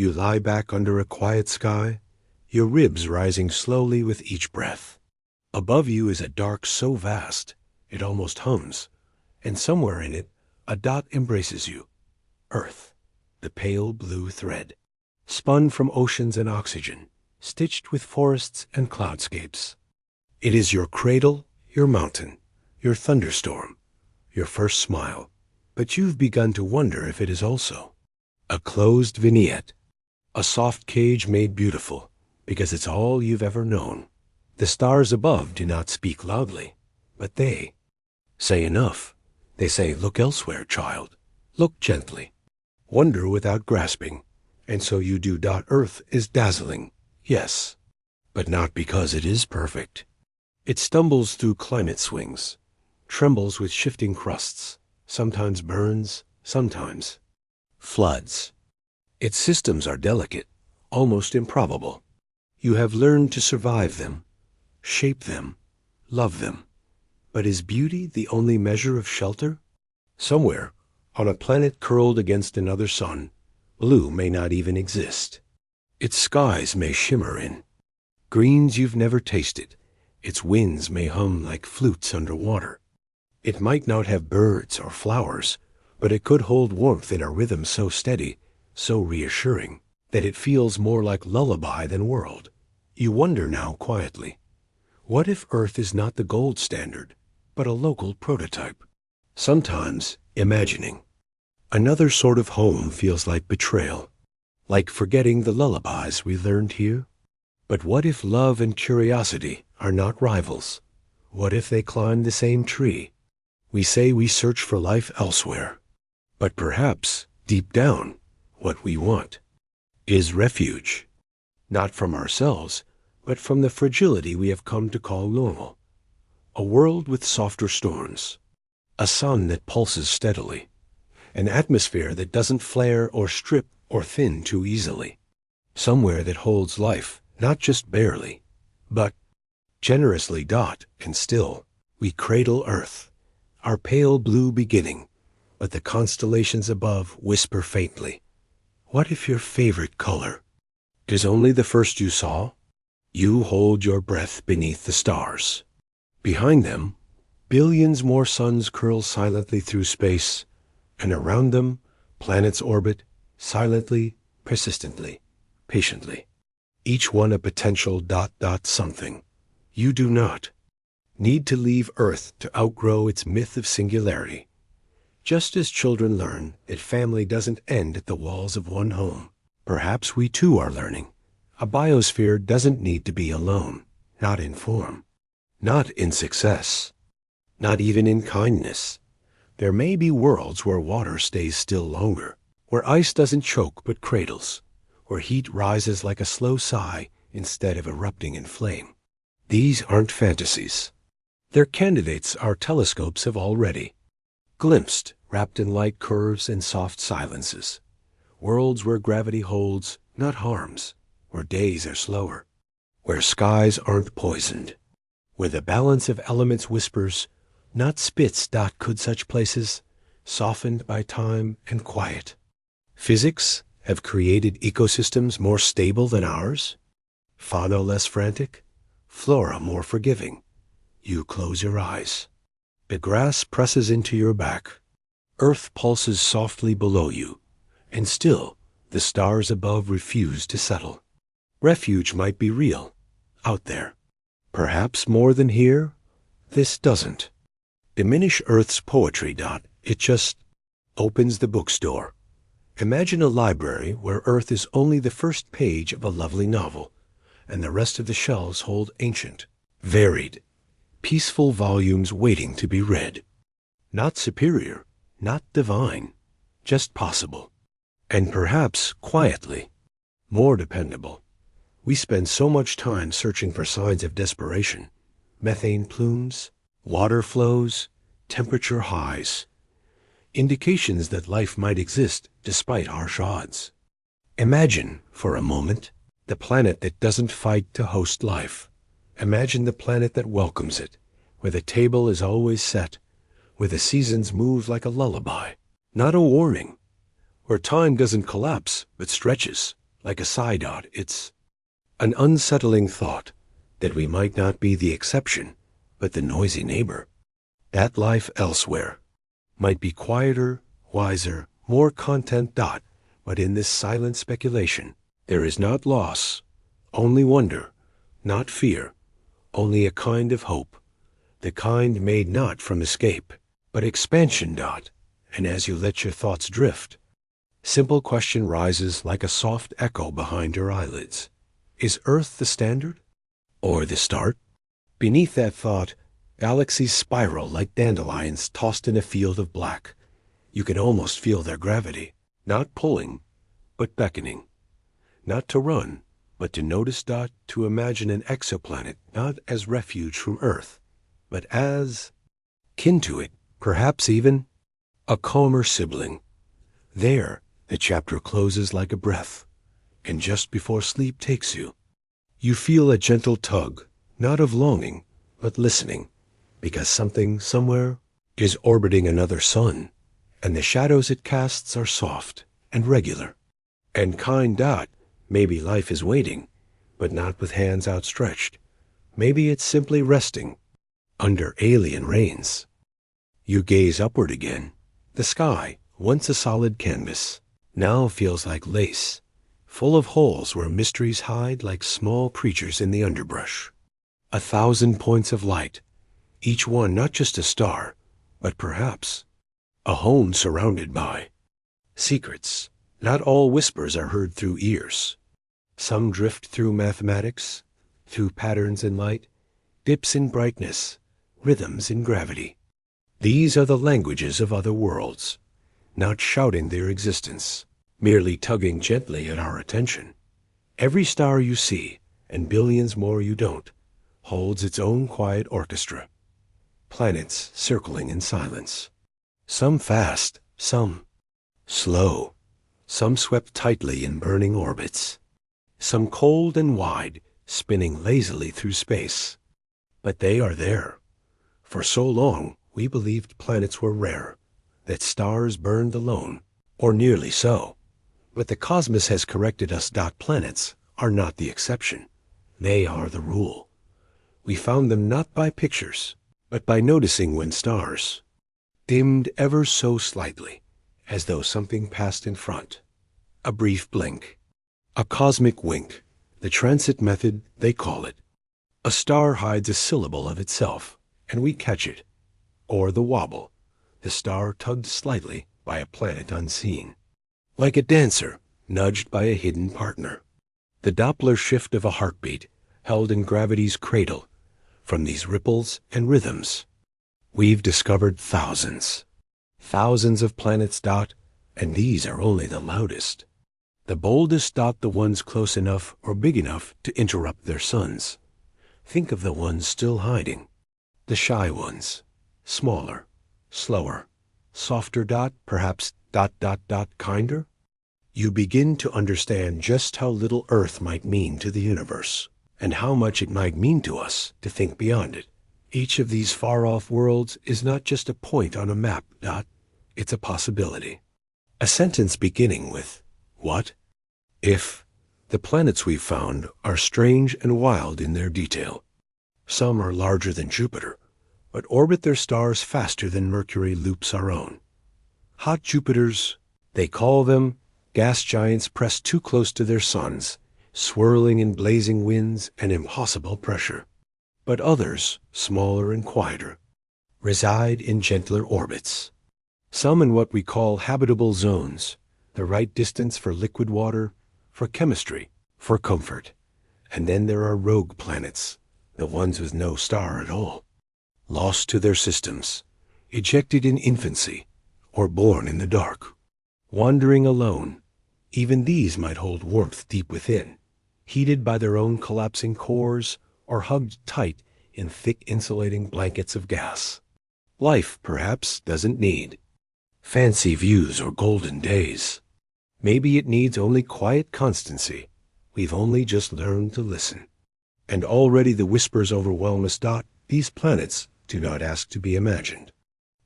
You lie back under a quiet sky, your ribs rising slowly with each breath. Above you is a dark so vast, it almost hums, and somewhere in it, a dot embraces you. Earth, the pale blue thread, spun from oceans and oxygen, stitched with forests and cloudscapes. It is your cradle, your mountain, your thunderstorm, your first smile. But you've begun to wonder if it is also a closed vignette, a soft cage made beautiful, because it's all you've ever known. The stars above do not speak loudly, but they say enough. They say, look elsewhere, child. Look gently. Wonder without grasping. And so you do. Earth is dazzling, yes, but not because it is perfect. It stumbles through climate swings, trembles with shifting crusts, sometimes burns, sometimes floods. Its systems are delicate, almost improbable. You have learned to survive them, shape them, love them. But is beauty the only measure of shelter? Somewhere, on a planet curled against another sun, blue may not even exist. Its skies may shimmer in greens you've never tasted. Its winds may hum like flutes underwater. It might not have birds or flowers, but it could hold warmth in a rhythm so steady, so reassuring, that it feels more like lullaby than world. You wonder now quietly, what if Earth is not the gold standard, but a local prototype? Sometimes, imagining another sort of home feels like betrayal, like forgetting the lullabies we learned here. But what if love and curiosity are not rivals? What if they climb the same tree? We say we search for life elsewhere, but perhaps, deep down, what we want is refuge, not from ourselves, but from the fragility we have come to call normal. A world with softer storms, a sun that pulses steadily, an atmosphere that doesn't flare or strip or thin too easily, somewhere that holds life, not just barely, but generously. And still, we cradle Earth, our pale blue beginning, but the constellations above whisper faintly, what if your favorite color is only the first you saw? You hold your breath beneath the stars. Behind them, billions more suns curl silently through space, and around them, planets orbit, silently, persistently, patiently. Each one a potential ... something. You do not need to leave Earth to outgrow its myth of singularity. Just as children learn that family doesn't end at the walls of one home, perhaps we too are learning. A biosphere doesn't need to be alone, not in form, not in success, not even in kindness. There may be worlds where water stays still longer, where ice doesn't choke but cradles, where heat rises like a slow sigh instead of erupting in flame. These aren't fantasies. They're candidates our telescopes have already glimpsed, wrapped in light curves and soft silences. Worlds where gravity holds, not harms, where days are slower, where skies aren't poisoned, where the balance of elements whispers, not spits. Could such places, softened by time and quiet, physics have created ecosystems more stable than ours? Fauna less frantic, flora more forgiving. You close your eyes. The grass presses into your back. Earth pulses softly below you, and still the stars above refuse to settle. Refuge might be real, out there. Perhaps more than here. This doesn't diminish Earth's poetry. It just opens the bookstore. Imagine a library where Earth is only the first page of a lovely novel, and the rest of the shelves hold ancient, varied, peaceful volumes waiting to be read. Not superior, not divine, just possible. And perhaps quietly, more dependable. We spend so much time searching for signs of desperation. Methane plumes, water flows, temperature highs. Indications that life might exist despite harsh odds. Imagine, for a moment, the planet that doesn't fight to host life. Imagine the planet that welcomes it, where the table is always set, where the seasons move like a lullaby, not a warning, where time doesn't collapse but stretches, like a psi dot. It's an unsettling thought that we might not be the exception, but the noisy neighbor. That life elsewhere might be quieter, wiser, more content. But in this silent speculation, there is not loss, only wonder, not fear, only a kind of hope, the kind made not from escape, but expansion. And as you let your thoughts drift, simple question rises like a soft echo behind your eyelids. Is Earth the standard? Or the start? Beneath that thought, galaxies spiral like dandelions tossed in a field of black. You can almost feel their gravity, not pulling, but beckoning. Not to run, but to notice. To imagine an exoplanet not as refuge from Earth, but as kin to it, perhaps even a calmer sibling. There, the chapter closes like a breath, and just before sleep takes you, you feel a gentle tug, not of longing, but listening, because something somewhere is orbiting another sun, and the shadows it casts are soft and regular and kind. Maybe life is waiting, but not with hands outstretched. Maybe it's simply resting under alien reigns. You gaze upward again. The sky, once a solid canvas, now feels like lace, full of holes where mysteries hide like small creatures in the underbrush. 1,000 points of light, each one not just a star, but perhaps a home surrounded by secrets. Not all whispers are heard through ears. Some drift through mathematics, through patterns in light, dips in brightness, rhythms in gravity. These are the languages of other worlds, not shouting their existence, merely tugging gently at our attention. Every star you see, and billions more you don't, holds its own quiet orchestra. Planets circling in silence. Some fast, some slow, some swept tightly in burning orbits, some cold and wide, spinning lazily through space. But they are there. For so long, we believed planets were rare, that stars burned alone, or nearly so. But the cosmos has corrected us. Planets are not the exception. They are the rule. We found them not by pictures, but by noticing when stars dimmed ever so slightly, as though something passed in front. A brief blink, a cosmic wink, the transit method, they call it. A star hides a syllable of itself, and we catch it. Or the wobble, the star tugged slightly by a planet unseen. Like a dancer nudged by a hidden partner. The Doppler shift of a heartbeat held in gravity's cradle. From these ripples and rhythms, we've discovered thousands of planets. And these are only the loudest. The boldest. The ones close enough or big enough to interrupt their suns. Think of the ones still hiding. The shy ones, smaller, slower, softer. Perhaps kinder. You begin to understand just how little Earth might mean to the universe, and how much it might mean to us to think beyond it. Each of these far-off worlds is not just a point on a map. It's a possibility. A sentence beginning with, what if? The planets we've found are strange and wild in their detail. Some are larger than Jupiter, but orbit their stars faster than Mercury loops our own. Hot Jupiters, they call them, gas giants pressed too close to their suns, swirling in blazing winds and impossible pressure. But others, smaller and quieter, reside in gentler orbits. Some in what we call habitable zones, the right distance for liquid water, for chemistry, for comfort. And then there are rogue planets, the ones with no star at all, lost to their systems, ejected in infancy, or born in the dark, wandering alone. Even these might hold warmth deep within, heated by their own collapsing cores, or hugged tight in thick insulating blankets of gas. Life, perhaps, doesn't need fancy views or golden days. Maybe it needs only quiet constancy. We've only just learned to listen. And already the whispers overwhelm us. These planets do not ask to be imagined.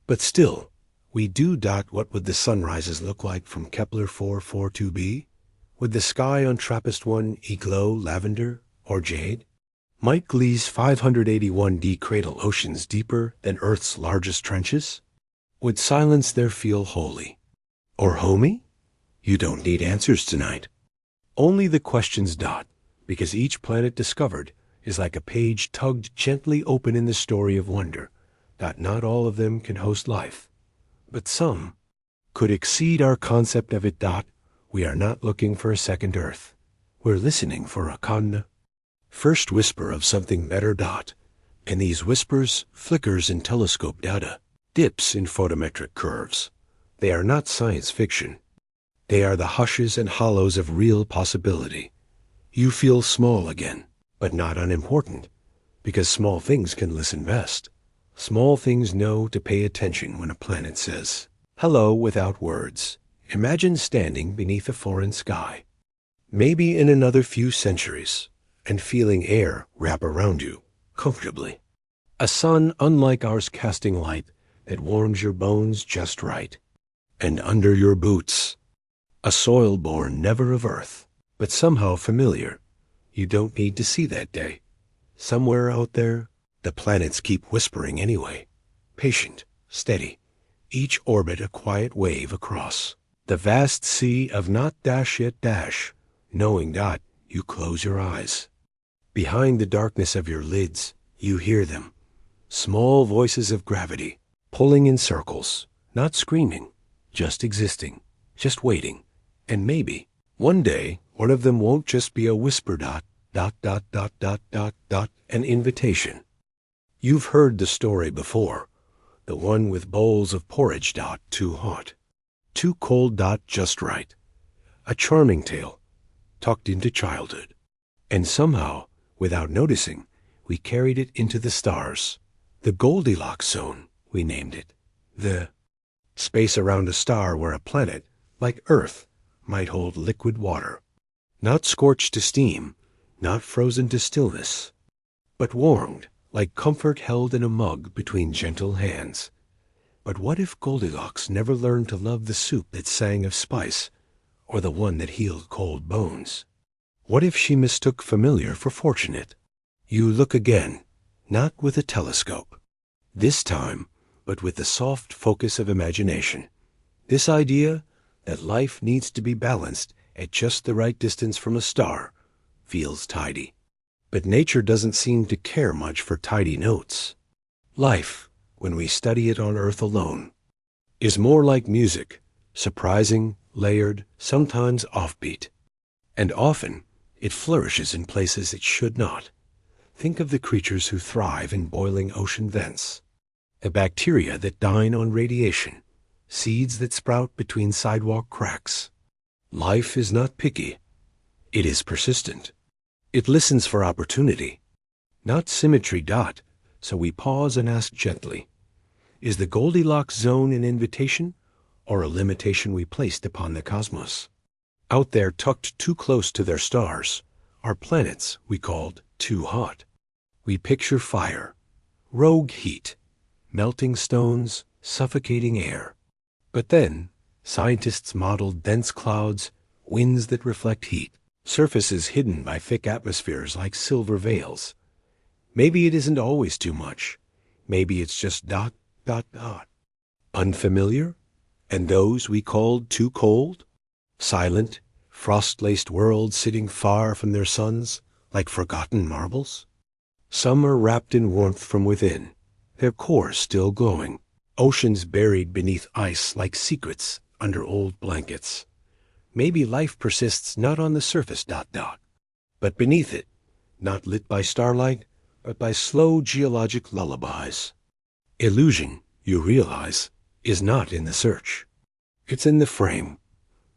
But still, we do. What would the sunrises look like from Kepler 442b? Would the sky on TRAPPIST-1 glow lavender or jade? Might Glee's 581D cradle oceans deeper than Earth's largest trenches? Would silence there feel holy? Or homey? You don't need answers tonight. Only the questions dot, because each planet discovered is like a page tugged gently open in the story of wonder, that not all of them can host life, but some could exceed our concept of it. We are not looking for a second Earth. We're listening for a first whisper of something better. And these whispers, flickers in telescope data, dips in photometric curves. They are not science fiction. They are the hushes and hollows of real possibility. You feel small again, but not unimportant, because small things can listen best. Small things know to pay attention when a planet says hello without words. Imagine standing beneath a foreign sky, maybe in another few centuries, and feeling air wrap around you comfortably. A sun unlike ours casting light that warms your bones just right. And under your boots, a soil born never of Earth, but somehow familiar. You don't need to see that day. Somewhere out there, the planets keep whispering anyway. Patient, steady, each orbit a quiet wave across the vast sea of not dash yet dash, knowing you close your eyes. Behind the darkness of your lids, you hear them. Small voices of gravity, pulling in circles, not screaming, just existing, just waiting. And maybe, one day, one of them won't just be a whisper an invitation. You've heard the story before, the one with bowls of porridge too hot, too cold just right. A charming tale, tucked into childhood. And somehow, without noticing, we carried it into the stars. The Goldilocks zone, we named it. The space around a star where a planet, like Earth, might hold liquid water. Not scorched to steam, not frozen to stillness, but warmed, like comfort held in a mug between gentle hands. But what if Goldilocks never learned to love the soup that sang of spice, or the one that healed cold bones? What if she mistook familiar for fortunate? You look again, not with a telescope, this time, but with the soft focus of imagination. This idea that life needs to be balanced at just the right distance from a star feels tidy. But nature doesn't seem to care much for tidy notes. Life, when we study it on Earth alone, is more like music, surprising, layered, sometimes offbeat. And often, it flourishes in places it should not. Think of the creatures who thrive in boiling ocean vents, the bacteria that dine on radiation, seeds that sprout between sidewalk cracks. Life is not picky. It is persistent. It listens for opportunity, not symmetry. So we pause and ask gently, is the Goldilocks zone an invitation or a limitation we placed upon the cosmos? Out there, tucked too close to their stars, are planets we called too hot. We picture fire, rogue heat, melting stones, suffocating air. But then, scientists modeled dense clouds, winds that reflect heat, surfaces hidden by thick atmospheres like silver veils. Maybe it isn't always too much. Maybe it's just unfamiliar, and those we called too cold. Silent, frost-laced worlds sitting far from their suns like forgotten marbles. Some are wrapped in warmth from within, their cores still glowing. Oceans buried beneath ice like secrets under old blankets. Maybe life persists not on the surface, but beneath it, not lit by starlight, but by slow geologic lullabies. Illusion, you realize, is not in the search. It's in the frame.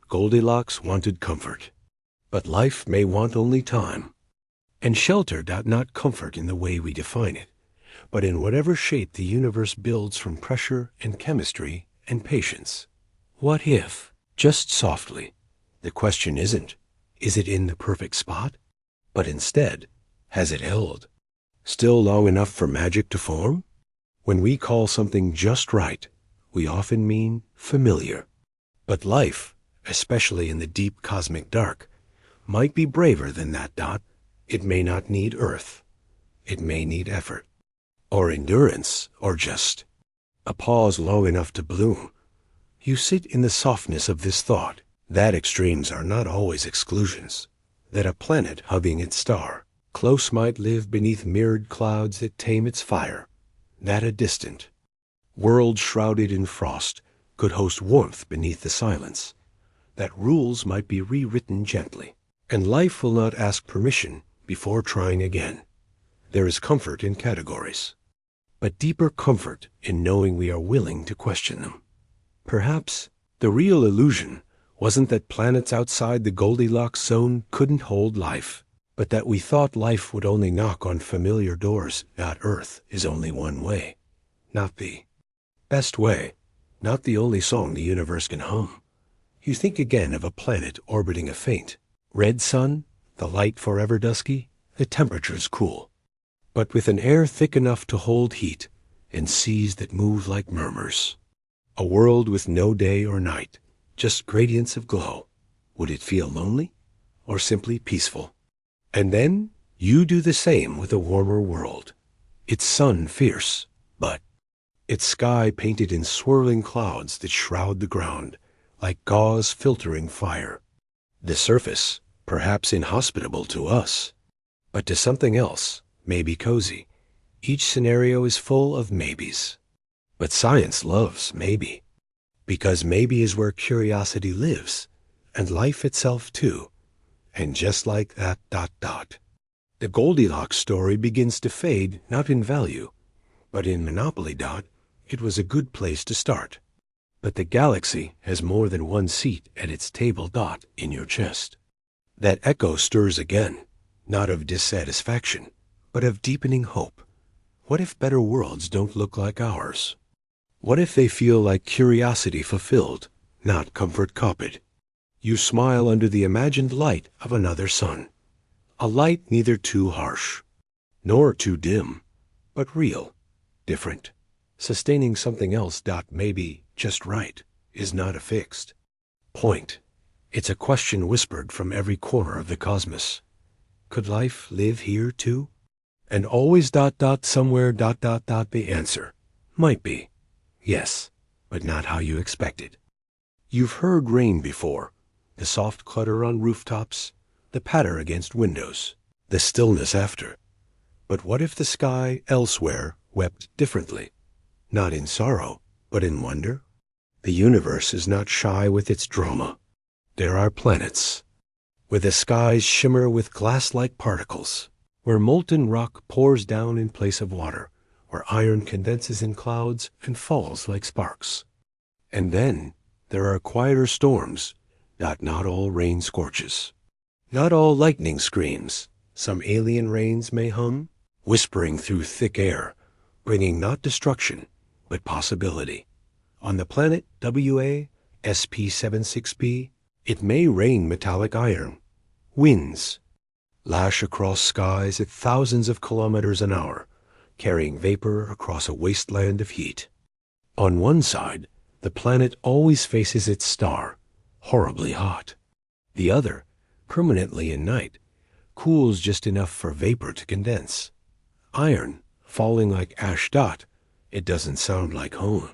Goldilocks wanted comfort, but life may want only time. And shelter, not comfort in the way we define it, but in whatever shape the universe builds from pressure and chemistry and patience. What if, just softly, the question isn't, is it in the perfect spot? But instead, has it held? Still long enough for magic to form? When we call something just right, we often mean familiar. But life, especially in the deep cosmic dark, might be braver than that dot. It may not need Earth. It may need effort, or endurance, or just a pause low enough to bloom. You sit in the softness of this thought, that extremes are not always exclusions, that a planet hugging its star close might live beneath mirrored clouds that tame its fire, that a distant world shrouded in frost could host warmth beneath the silence, that rules might be rewritten gently, and life will not ask permission before trying again. There is comfort in categories, but deeper comfort in knowing we are willing to question them. Perhaps the real illusion wasn't that planets outside the Goldilocks zone couldn't hold life, but that we thought life would only knock on familiar doors. That Earth is only one way, not the best way, not the only song the universe can hum. You think again of a planet orbiting a faint red sun, the light forever dusky, the temperature's cool, but with an air thick enough to hold heat and seas that move like murmurs. A world with no day or night, just gradients of glow. Would it feel lonely or simply peaceful? And then you do the same with a warmer world. Its sun fierce, but its sky painted in swirling clouds that shroud the ground, like gauze filtering fire. The surface, perhaps inhospitable to us, but to something else, maybe cozy. Each scenario is full of maybes. But science loves maybe, because maybe is where curiosity lives, and life itself too. And just like that ... the Goldilocks story begins to fade, not in value, but in monopoly. It was a good place to start. But the galaxy has more than one seat at its table. In your chest. That echo stirs again, not of dissatisfaction, but of deepening hope. What if better worlds don't look like ours? What if they feel like curiosity fulfilled, not comfort copied? You smile under the imagined light of another sun. A light neither too harsh, nor too dim, but real, different, sustaining something else. Maybe just right is not a fixed point. It's a question whispered from every corner of the cosmos. Could life live here too? And always ... somewhere ... the answer might be yes, but not how you expected. You've heard rain before, the soft clutter on rooftops, the patter against windows, the stillness after. But what if the sky elsewhere wept differently, not in sorrow, but in wonder? The universe is not shy with its drama. There are planets where the skies shimmer with glass-like particles, where molten rock pours down in place of water, where iron condenses in clouds and falls like sparks. And then there are quieter storms. Not all rain scorches. Not all lightning screams. Some alien rains may hum, whispering through thick air, bringing not destruction, but possibility. On the planet WA-SP76b, it may rain metallic iron. Winds lash across skies at thousands of kilometers an hour, carrying vapor across a wasteland of heat. On one side, the planet always faces its star, horribly hot. The other, permanently in night, cools just enough for vapor to condense. Iron falling like ash. It doesn't sound like home.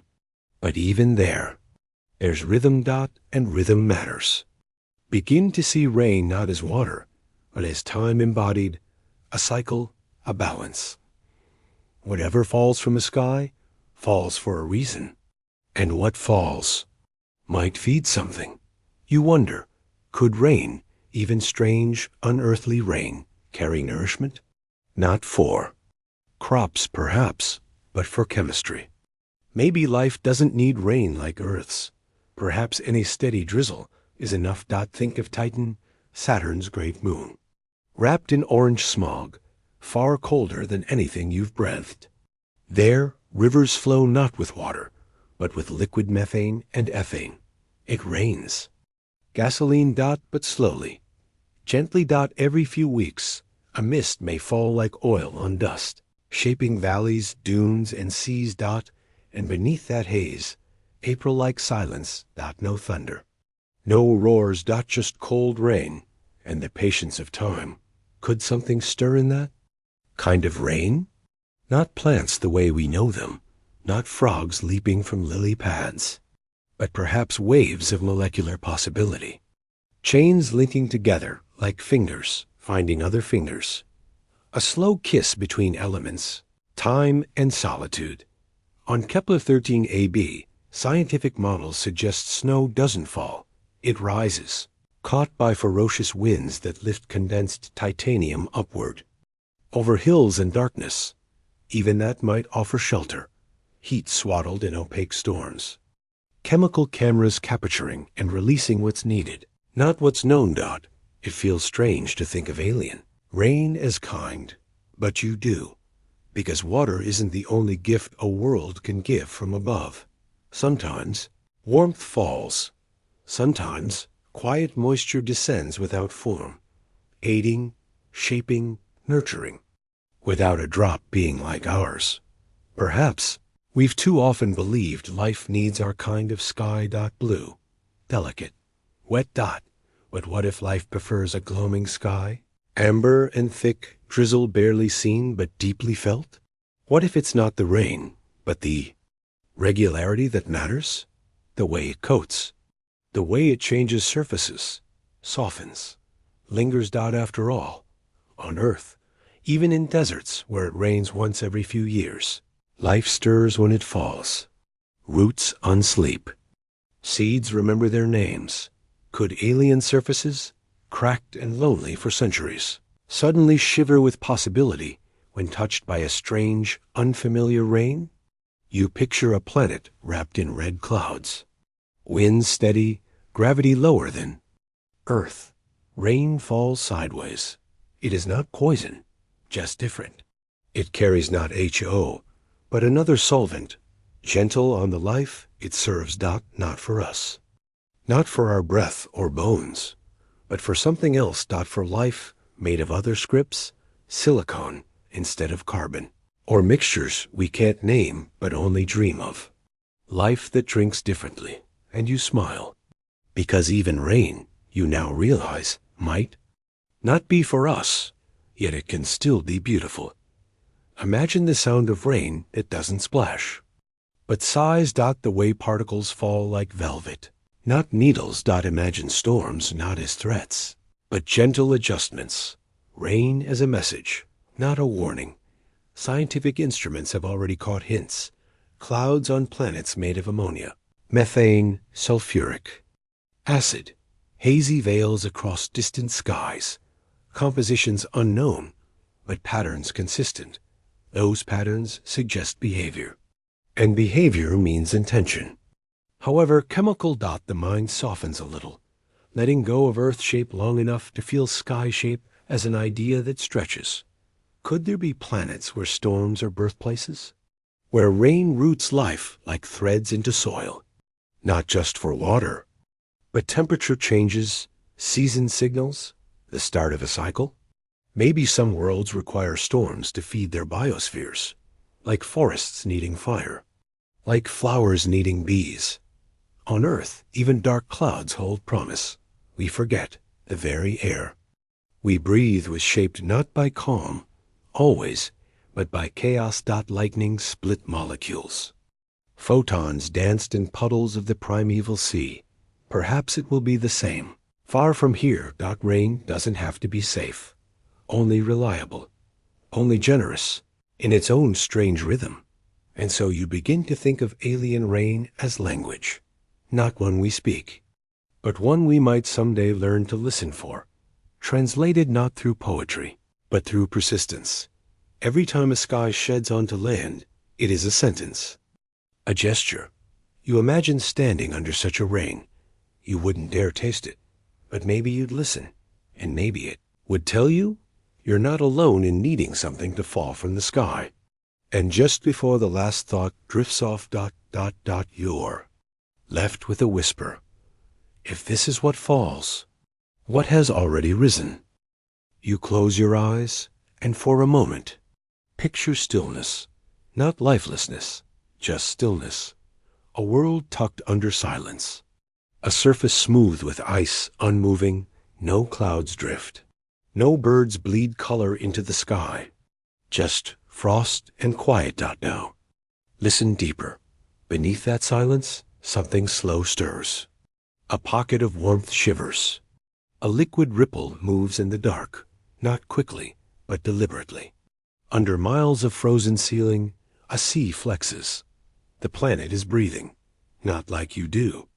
But even there's rhythm. And rhythm matters. Begin to see rain not as water, but as time embodied, a cycle, a balance. Whatever falls from the sky falls for a reason. And what falls might feed something. You wonder, could rain, even strange, unearthly rain, carry nourishment? Not for crops, perhaps, but for chemistry. Maybe life doesn't need rain like Earth's. Perhaps any steady drizzle is enough. Think of Titan, Saturn's great moon, wrapped in orange smog, far colder than anything you've breathed. There, rivers flow not with water, but with liquid methane and ethane. It rains. Gasoline. But slowly, gently. Every few weeks, a mist may fall like oil on dust, shaping valleys, dunes, and seas. And beneath that haze, April-like silence. No thunder. No roars, just cold rain, and the patience of time. Could something stir in that? Kind of rain? Not plants the way we know them, not frogs leaping from lily pads, but perhaps waves of molecular possibility. Chains linking together like fingers, finding other fingers. A slow kiss between elements, time and solitude. On Kepler 13 AB, scientific models suggest snow doesn't fall, it rises, caught by ferocious winds that lift condensed titanium upward. Over hills and darkness, even that might offer shelter, heat swaddled in opaque storms. Chemical cameras capturing and releasing what's needed, not what's known. It feels strange to think of alien. Rain as kind, but you do, because water isn't the only gift a world can give from above. Sometimes warmth falls. Sometimes quiet moisture descends without form, aiding, shaping, nurturing, without a drop being like ours. Perhaps we've too often believed life needs our kind of sky. Blue, delicate, wet. But what if life prefers a gloaming sky? Amber and thick, drizzle barely seen but deeply felt? What if it's not the rain, but the regularity that matters? The way it coats, the way it changes surfaces, softens, lingers. After all, on Earth, even in deserts where it rains once every few years, life stirs when it falls. Roots unsleep. Seeds remember their names. Could alien surfaces, cracked and lonely for centuries, suddenly shiver with possibility when touched by a strange, unfamiliar rain? You picture a planet wrapped in red clouds. Wind steady, gravity lower than Earth. Rain falls sideways. It is not poison, just different. It carries not HO, but another solvent, gentle on the life it serves. Not for us. Not for our breath or bones, but for something else. For life made of other scripts, silicon instead of carbon, or mixtures we can't name but only dream of. Life that drinks differently, and you smile, because even rain, you now realize, might not be for us, yet it can still be beautiful. Imagine the sound of rain that doesn't splash, but sighs. The way particles fall like velvet. Not needles. Imagine storms not as threats, but gentle adjustments. Rain as a message, not a warning. Scientific instruments have already caught hints. Clouds on planets made of ammonia, methane, sulfuric acid, hazy veils across distant skies. Compositions unknown, but patterns consistent. Those patterns suggest behavior, and behavior means intention. However, chemical. The mind softens a little, letting go of Earth shape long enough to feel sky shape as an idea that stretches. Could there be planets where storms are birthplaces? Where rain roots life like threads into soil, not just for water, but temperature changes, season signals, the start of a cycle? Maybe some worlds require storms to feed their biospheres, like forests needing fire, like flowers needing bees. On Earth, even dark clouds hold promise. We forget the very air we breathe was shaped not by calm, always, but by chaos. Lightning split molecules. Photons danced in puddles of the primeval sea. Perhaps it will be the same. Far from here. Rain doesn't have to be safe, only reliable, only generous, in its own strange rhythm. And so you begin to think of alien rain as language. Not one we speak, but one we might someday learn to listen for, translated not through poetry, but through persistence. Every time a sky sheds onto land, it is a sentence, a gesture. You imagine standing under such a rain. You wouldn't dare taste it, but maybe you'd listen, and maybe it would tell you you're not alone in needing something to fall from the sky. And just before the last thought drifts off. You're left with a whisper. If this is what falls, what has already risen? You close your eyes, and for a moment, picture stillness, not lifelessness, just stillness, a world tucked under silence, A surface smooth with ice, unmoving, no clouds drift. No birds bleed color into the sky. Just frost and quiet. Now. Listen deeper. Beneath that silence, something slow stirs. A pocket of warmth shivers. A liquid ripple moves in the dark, not quickly, but deliberately. Under miles of frozen ceiling, a sea flexes. The planet is breathing, not like you do.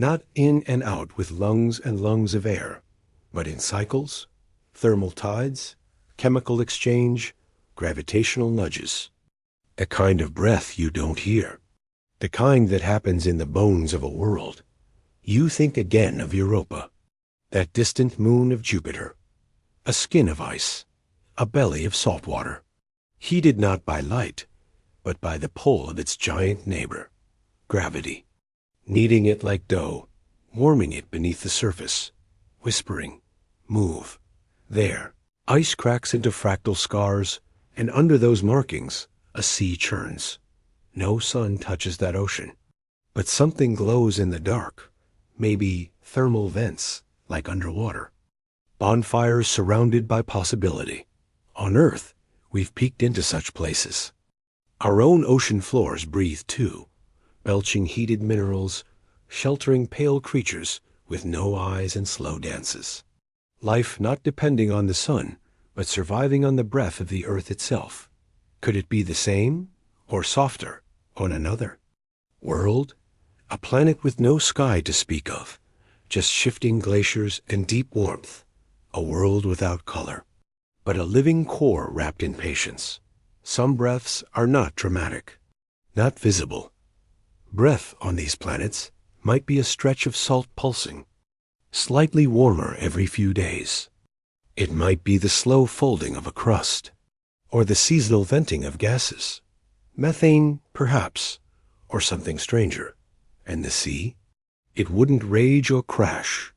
Not in and out with lungs and lungs of air, but in cycles, thermal tides, chemical exchange, gravitational nudges. A kind of breath you don't hear. The kind that happens in the bones of a world. You think again of Europa, that distant moon of Jupiter, a skin of ice, a belly of salt water, heated not by light, but by the pull of its giant neighbor, gravity, kneading it like dough, warming it beneath the surface, whispering, move. There, ice cracks into fractal scars, and under those markings, a sea churns. No sun touches that ocean, but something glows in the dark, maybe thermal vents, like underwater. Bonfires surrounded by possibility. On Earth, we've peeked into such places. Our own ocean floors breathe too, belching heated minerals, sheltering pale creatures with no eyes and slow dances. Life not depending on the sun, but surviving on the breath of the Earth itself. Could it be the same, or softer, on another world? A planet with no sky to speak of, just shifting glaciers and deep warmth. A world without color, but a living core wrapped in patience. Some breaths are not dramatic, not visible. Breath on these planets might be a stretch of salt pulsing, slightly warmer every few days. It might be the slow folding of a crust, or the seasonal venting of gases. Methane, perhaps, or something stranger. And the sea? It wouldn't rage or crash.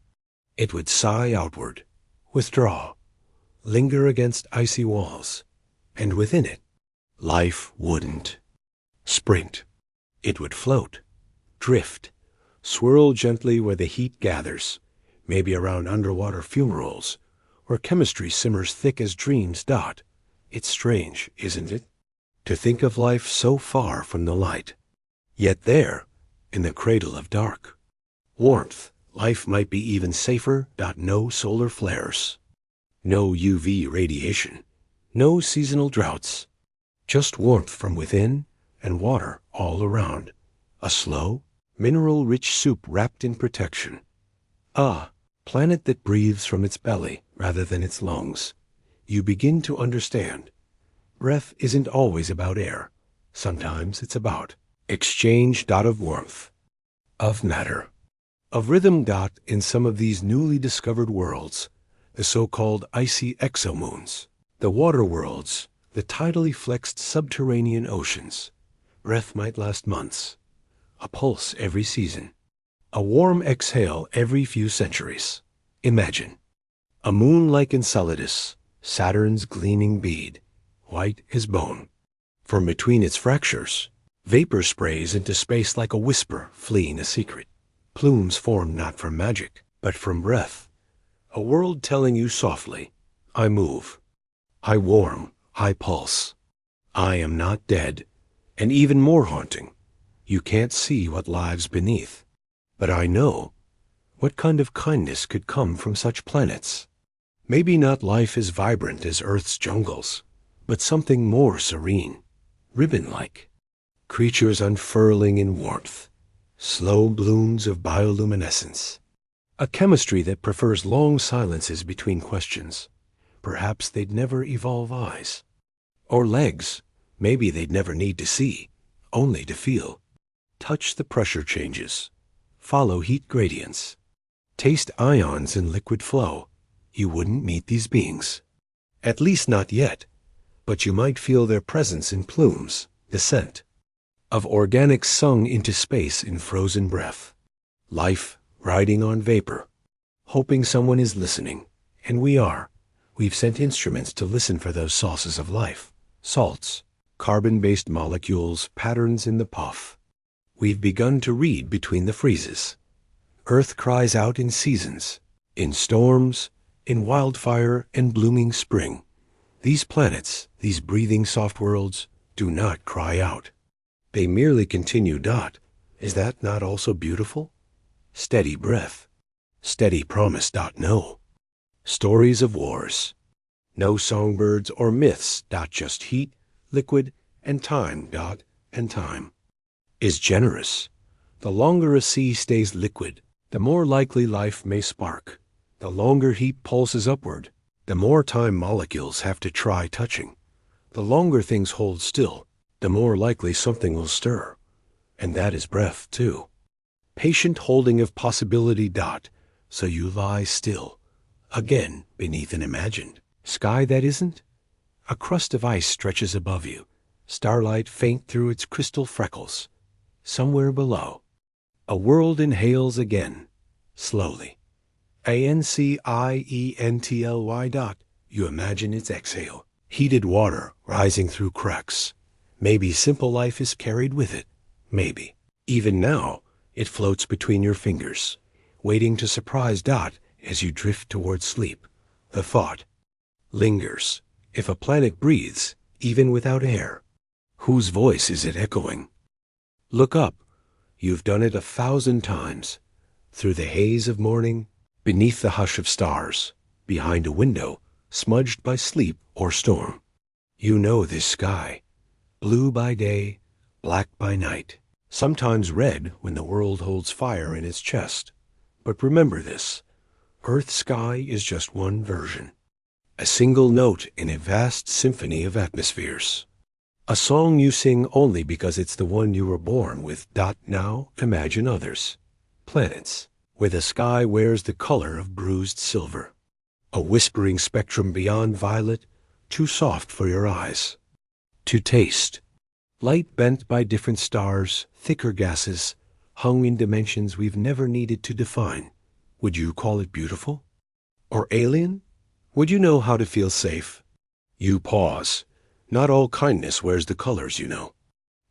It would sigh outward, withdraw, linger against icy walls, and within it, life wouldn't sprint. It would float, drift, swirl gently where the heat gathers, maybe around underwater fumaroles, where chemistry simmers thick as dreams. It's strange, isn't it, to think of life so far from the light, yet there, in the cradle of dark. Warmth, life might be even safer. No solar flares, no UV radiation, no seasonal droughts, just warmth from within and water all around. A slow, mineral-rich soup wrapped in protection. Planet that breathes from its belly rather than its lungs. You begin to understand. Breath isn't always about air. Sometimes it's about exchange. Of warmth, of matter, of rhythm. In some of these newly discovered worlds, the so-called icy exomoons, the water worlds, the tidally flexed subterranean oceans, breath might last months, a pulse every season, a warm exhale every few centuries. Imagine a moon like Enceladus, Saturn's gleaming bead, white as bone. From between its fractures, vapor sprays into space like a whisper fleeing a secret. Plumes formed not from magic, but from breath. A world telling you softly, I move, I warm, I pulse. I am not dead, and even more haunting, you can't see what lies beneath. But I know what kind of kindness could come from such planets. Maybe not life as vibrant as Earth's jungles, but something more serene, ribbon-like. Creatures unfurling in warmth, slow blooms of bioluminescence. A chemistry that prefers long silences between questions. Perhaps they'd never evolve eyes. Or legs. Maybe they'd never need to see, only to feel. Touch the pressure changes. Follow heat gradients. Taste ions in liquid flow. You wouldn't meet these beings. At least not yet, but you might feel their presence in plumes, the scent of organics sung into space in frozen breath. Life riding on vapor, hoping someone is listening. And we are. We've sent instruments to listen for those sources of life. Salts, carbon-based molecules, patterns in the puff. We've begun to read between the freezes. Earth cries out in seasons, in storms, in wildfire and blooming spring. These planets, these breathing soft worlds, do not cry out. They merely continue. Is that not also beautiful? Steady breath. Steady promise. No. Stories of wars. No songbirds or myths. Just heat, liquid, and time. And time is generous. The longer a sea stays liquid, the more likely life may spark. The longer heat pulses upward, the more time molecules have to try touching. The longer things hold still, the more likely something will stir. And that is breath, too. Patient holding of possibility. So you lie still, again beneath an imagined sky that isn't. A crust of ice stretches above you, starlight faint through its crystal freckles. Somewhere below, a world inhales again, slowly. ANCIENTLY. You imagine its exhale. Heated water rising through cracks. Maybe simple life is carried with it. Maybe. Even now, it floats between your fingers, waiting to surprise. As you drift towards sleep. The thought lingers. If a planet breathes, even without air, whose voice is it echoing? Look up. You've done it 1,000 times. Through the haze of morning, beneath the hush of stars, behind a window, smudged by sleep or storm. You know this sky. Blue by day, black by night. Sometimes red when the world holds fire in its chest. But remember this. Earth's sky is just one version. A single note in a vast symphony of atmospheres. A song you sing only because it's the one you were born with. Now imagine others. Planets, where the sky wears the color of bruised silver. A whispering spectrum beyond violet, too soft for your eyes to taste. Light bent by different stars, thicker gases, hung in dimensions we've never needed to define. Would you call it beautiful? Or alien? Would you know how to feel safe? You pause. Not all kindness wears the colors, you know.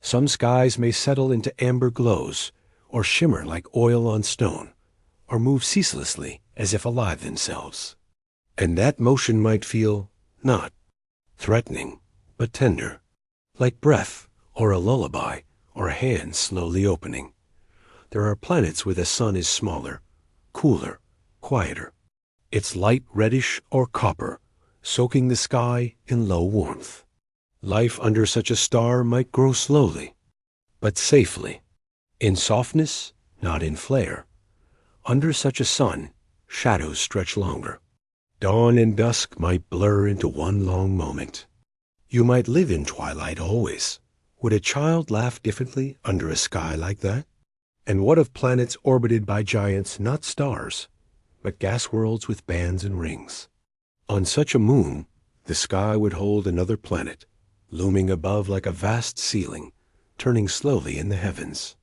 Some skies may settle into amber glows, or shimmer like oil on stone, or move ceaselessly as if alive themselves. And that motion might feel, not threatening, but tender, like breath, or a lullaby, or a hand slowly opening. There are planets where the sun is smaller, cooler, quieter. Its light reddish or copper, soaking the sky in low warmth. Life under such a star might grow slowly, but safely. In softness, not in flare. Under such a sun, shadows stretch longer. Dawn and dusk might blur into one long moment. You might live in twilight always. Would a child laugh differently under a sky like that? And what of planets orbited by giants, not stars, but gas worlds with bands and rings? On such a moon, the sky would hold another planet, looming above like a vast ceiling, turning slowly in the heavens.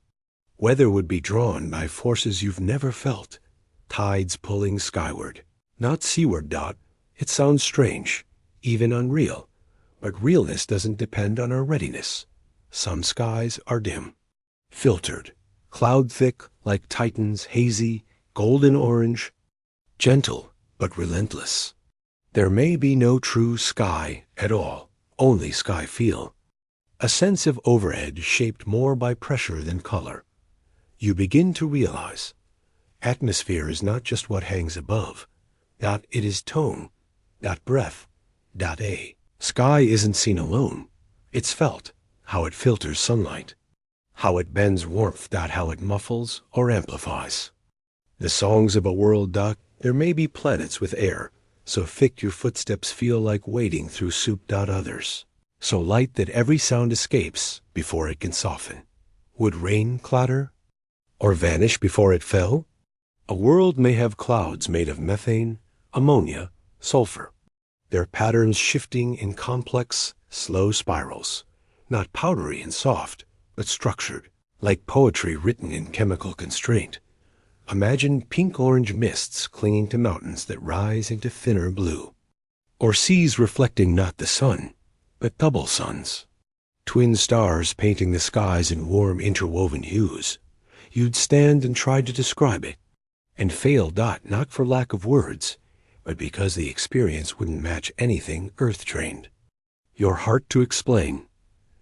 Weather would be drawn by forces you've never felt, tides pulling skyward, not seaward. It sounds strange, even unreal, but realness doesn't depend on our readiness. Some skies are dim, filtered, cloud-thick like Titan's, hazy, golden orange, gentle but relentless. There may be no true sky at all, only sky feel. A sense of overhead shaped more by pressure than color. You begin to realize atmosphere is not just what hangs above. It is tone, breath, a. Sky isn't seen alone. It's felt, how it filters sunlight, how it bends warmth. How it muffles or amplifies. The songs of a world. There may be planets with air, so thick your footsteps feel like wading through soup. Others, so light that every sound escapes before it can soften. Would rain clatter or vanish before it fell? A world may have clouds made of methane, ammonia, sulfur. Their patterns shifting in complex, slow spirals, not powdery and soft, but structured, like poetry written in chemical constraint. Imagine pink-orange mists clinging to mountains that rise into thinner blue, or seas reflecting not the sun, but double suns. Twin stars painting the skies in warm interwoven hues. You'd stand and try to describe it, and fail. Not for lack of words, but because the experience wouldn't match anything earth-trained. Your heart to explain.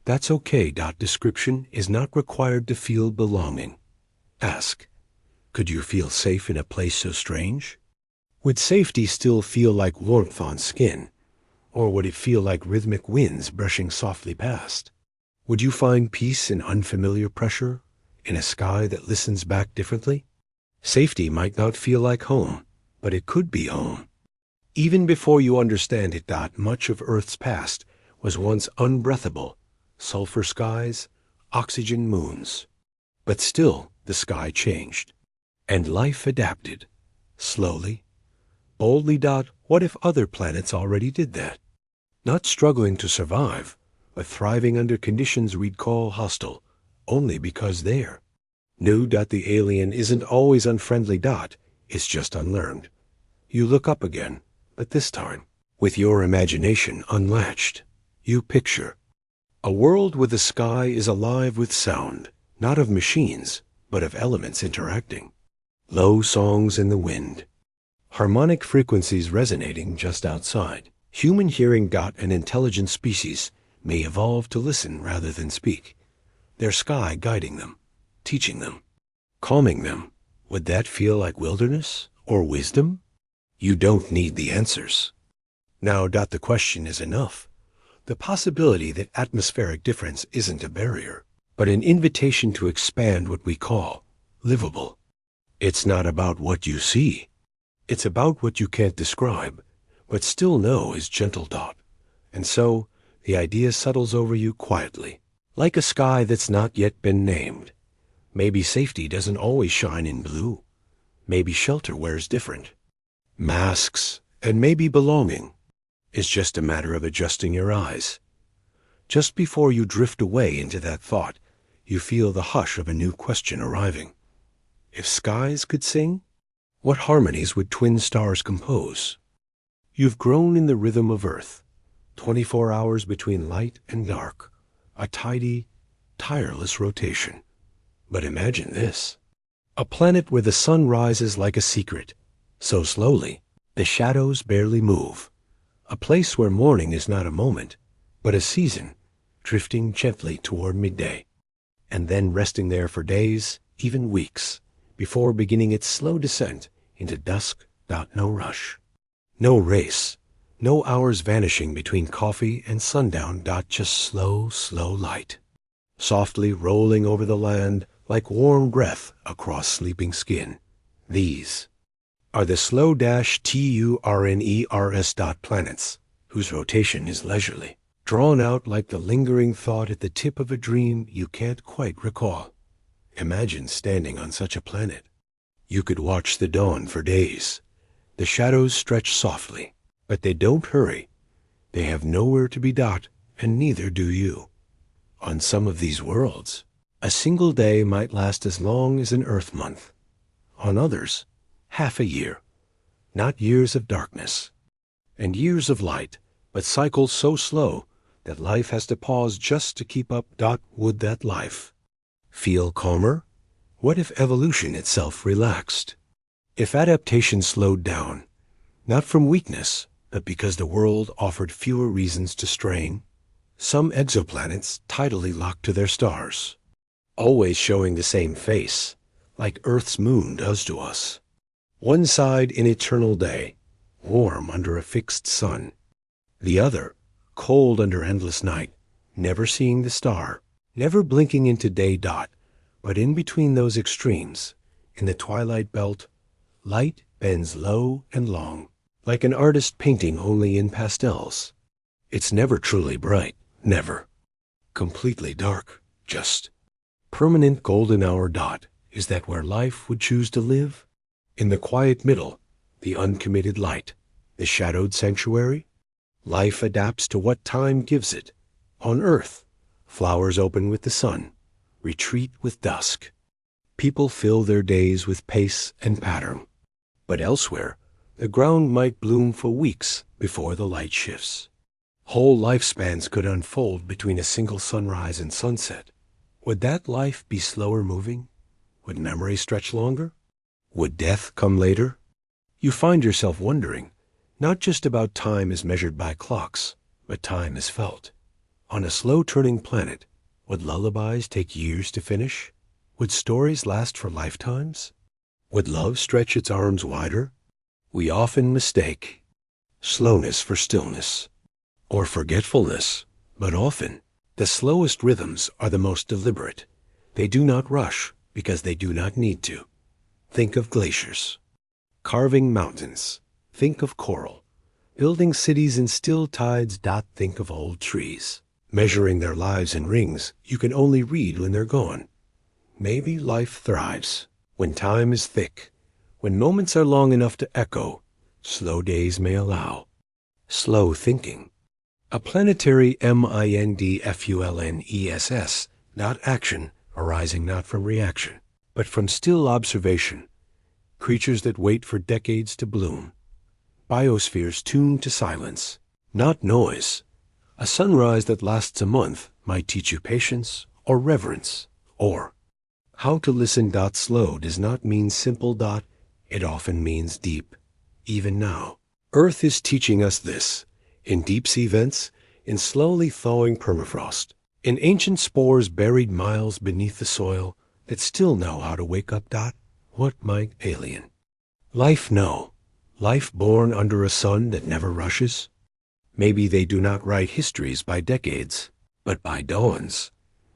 That's okay. Description is not required to feel belonging. Ask, could you feel safe in a place so strange? Would safety still feel like warmth on skin? Or would it feel like rhythmic winds brushing softly past? Would you find peace in unfamiliar pressure, in a sky that listens back differently? Safety might not feel like home, but it could be home. Even before you understand it. Much of Earth's past was once unbreathable, sulfur skies, oxygen moons. But still, the sky changed, and life adapted, slowly, boldly. What if other planets already did that? Not struggling to survive, but thriving under conditions we'd call hostile, only because they're new. The alien isn't always unfriendly. It's just unlearned. You look up again, but this time, with your imagination unlatched, you picture a world where the sky is alive with sound, not of machines, but of elements interacting. Low songs in the wind, harmonic frequencies resonating just outside. Human hearing. An intelligent species may evolve to listen rather than speak. Their sky guiding them, teaching them, calming them. Would that feel like wilderness or wisdom? You don't need the answers. Now. The question is enough. The possibility that atmospheric difference isn't a barrier, but an invitation to expand what we call livable. It's not about what you see. It's about what you can't describe, but still know is gentle. And so, the idea settles over you quietly, like a sky that's not yet been named. Maybe safety doesn't always shine in blue. Maybe shelter wears different masks, and maybe belonging is just a matter of adjusting your eyes. Just before you drift away into that thought, you feel the hush of a new question arriving. If skies could sing, what harmonies would twin stars compose? You've grown in the rhythm of Earth, 24 hours between light and dark, a tidy, tireless rotation. But imagine this, a planet where the sun rises like a secret, so slowly, the shadows barely move. A place where morning is not a moment, but a season, drifting gently toward midday, and then resting there for days, even weeks, before beginning its slow descent into dusk. No rush, no race, no hours vanishing between coffee and sundown. Just slow, slow light, softly rolling over the land like warm breath across sleeping skin. These are the slow TURNERS. Planets, whose rotation is leisurely, drawn out like the lingering thought at the tip of a dream you can't quite recall. Imagine standing on such a planet. You could watch the dawn for days. The shadows stretch softly, but they don't hurry. They have nowhere to be. And neither do you. On some of these worlds, a single day might last as long as an Earth month. On others, half a year. Not years of darkness, and years of light, but cycles so slow that life has to pause just to keep up. Would that life feel calmer? What if evolution itself relaxed? If adaptation slowed down, not from weakness, but because the world offered fewer reasons to strain? Some exoplanets tidally locked to their stars, always showing the same face, like Earth's moon does to us. One side in eternal day, warm under a fixed sun. The other, cold under endless night, never seeing the star, never blinking into day. But in between those extremes, in the twilight belt, light bends low and long, like an artist painting only in pastels. It's never truly bright, never completely dark, just permanent golden hour. Is that where life would choose to live? In the quiet middle, the uncommitted light, the shadowed sanctuary? Life adapts to what time gives it. On Earth, flowers open with the sun, retreat with dusk. People fill their days with pace and pattern. But elsewhere, the ground might bloom for weeks before the light shifts. Whole lifespans could unfold between a single sunrise and sunset. Would that life be slower moving? Would memory stretch longer? Would death come later? You find yourself wondering, not just about time as measured by clocks, but time as felt. On a slow-turning planet, would lullabies take years to finish? Would stories last for lifetimes? Would love stretch its arms wider? We often mistake slowness for stillness, or forgetfulness, but often the slowest rhythms are the most deliberate. They do not rush because they do not need to. Think of glaciers, carving mountains. Think of coral, building cities in still tides. Think of old trees, measuring their lives in rings you can only read when they're gone. Maybe life thrives when time is thick, when moments are long enough to echo. Slow days may allow slow thinking. A planetary mindfulness, not action, arising not from reaction, but from still observation. Creatures that wait for decades to bloom. Biospheres tuned to silence, not noise. A sunrise that lasts a month might teach you patience or reverence, or how to listen. Slow does not mean simple. It often means deep. Even now, Earth is teaching us this, in deep-sea vents, in slowly thawing permafrost, in ancient spores buried miles beneath the soil that still know how to wake up. What might alien life know? Life born under a sun that never rushes? Maybe they do not write histories by decades, but by dawns.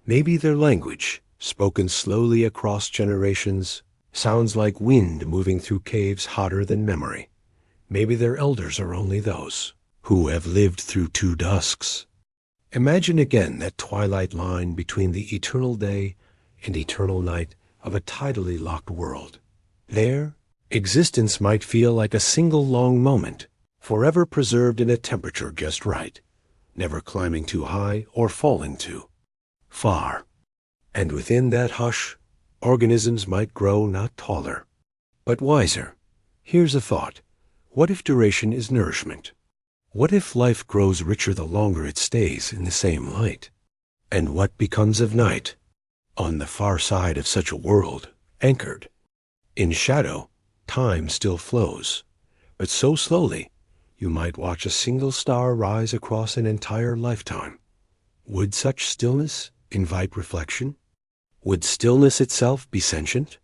Maybe their language, spoken slowly across generations, sounds like wind moving through caves hotter than memory. Maybe their elders are only those who have lived through two dusks. Imagine again that twilight line between the eternal day and eternal night of a tidally locked world. There, existence might feel like a single long moment, forever preserved in a temperature just right, never climbing too high or falling too far. And within that hush, organisms might grow not taller, but wiser. Here's a thought. What if duration is nourishment? What if life grows richer the longer it stays in the same light? And what becomes of night on the far side of such a world, anchored in shadow? Time still flows, but so slowly you might watch a single star rise across an entire lifetime. Would such stillness invite reflection? Would stillness itself be sentient?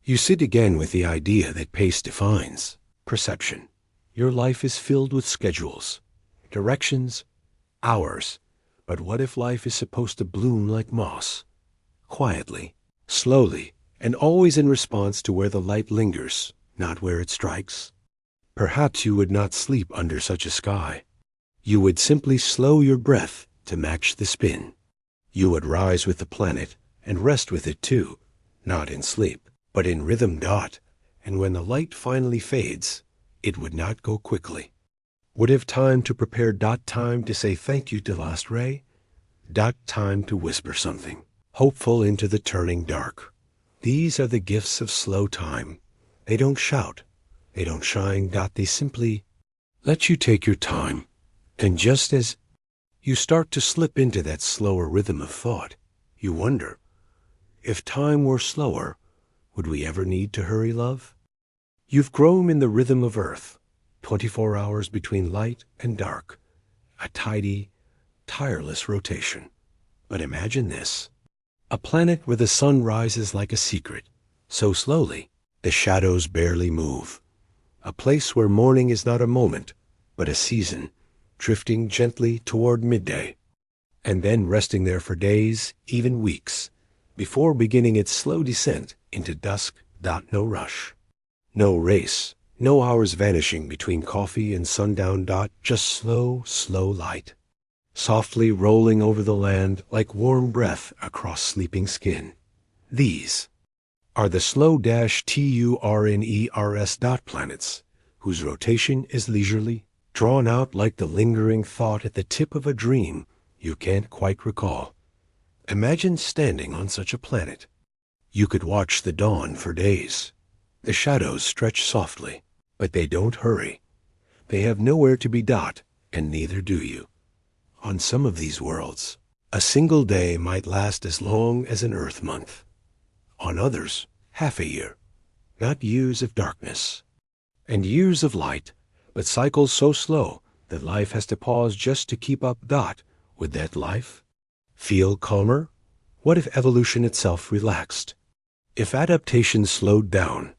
You sit again with the idea that pace defines perception. Your life is filled with schedules, directions, hours. But what if life is supposed to bloom like moss? Quietly, slowly, and always in response to where the light lingers, not where it strikes. Perhaps you would not sleep under such a sky. You would simply slow your breath to match the spin. You would rise with the planet and rest with it too, not in sleep, but in rhythm. And when the light finally fades, it would not go quickly. Would have time to prepare. Time to say thank you to last ray. Time to whisper something hopeful into the turning dark. These are the gifts of slow time. They don't shout. They don't shine. They simply let you take your time. And just as you start to slip into that slower rhythm of thought, you wonder, if time were slower, would we ever need to hurry, love? You've grown in the rhythm of Earth, 24 hours between light and dark, a tidy, tireless rotation. But imagine this, a planet where the sun rises like a secret, so slowly the shadows barely move. A place where morning is not a moment, but a season, drifting gently toward midday, and then resting there for days, even weeks, before beginning its slow descent into dusk. No rush. No race, no hours vanishing between coffee and sundown. Just slow, slow light, softly rolling over the land like warm breath across sleeping skin. These are the slow TURNERS. Planets, whose rotation is leisurely, drawn out like the lingering thought at the tip of a dream you can't quite recall. Imagine standing on such a planet. You could watch the dawn for days. The shadows stretch softly, but they don't hurry. They have nowhere to be. And neither do you. On some of these worlds, a single day might last as long as an Earth month. On others, half a year. not years of darkness. And years of light, but cycles so slow that life has to pause just to keep up with that life. Feel calmer? What if evolution itself relaxed? If adaptation slowed down,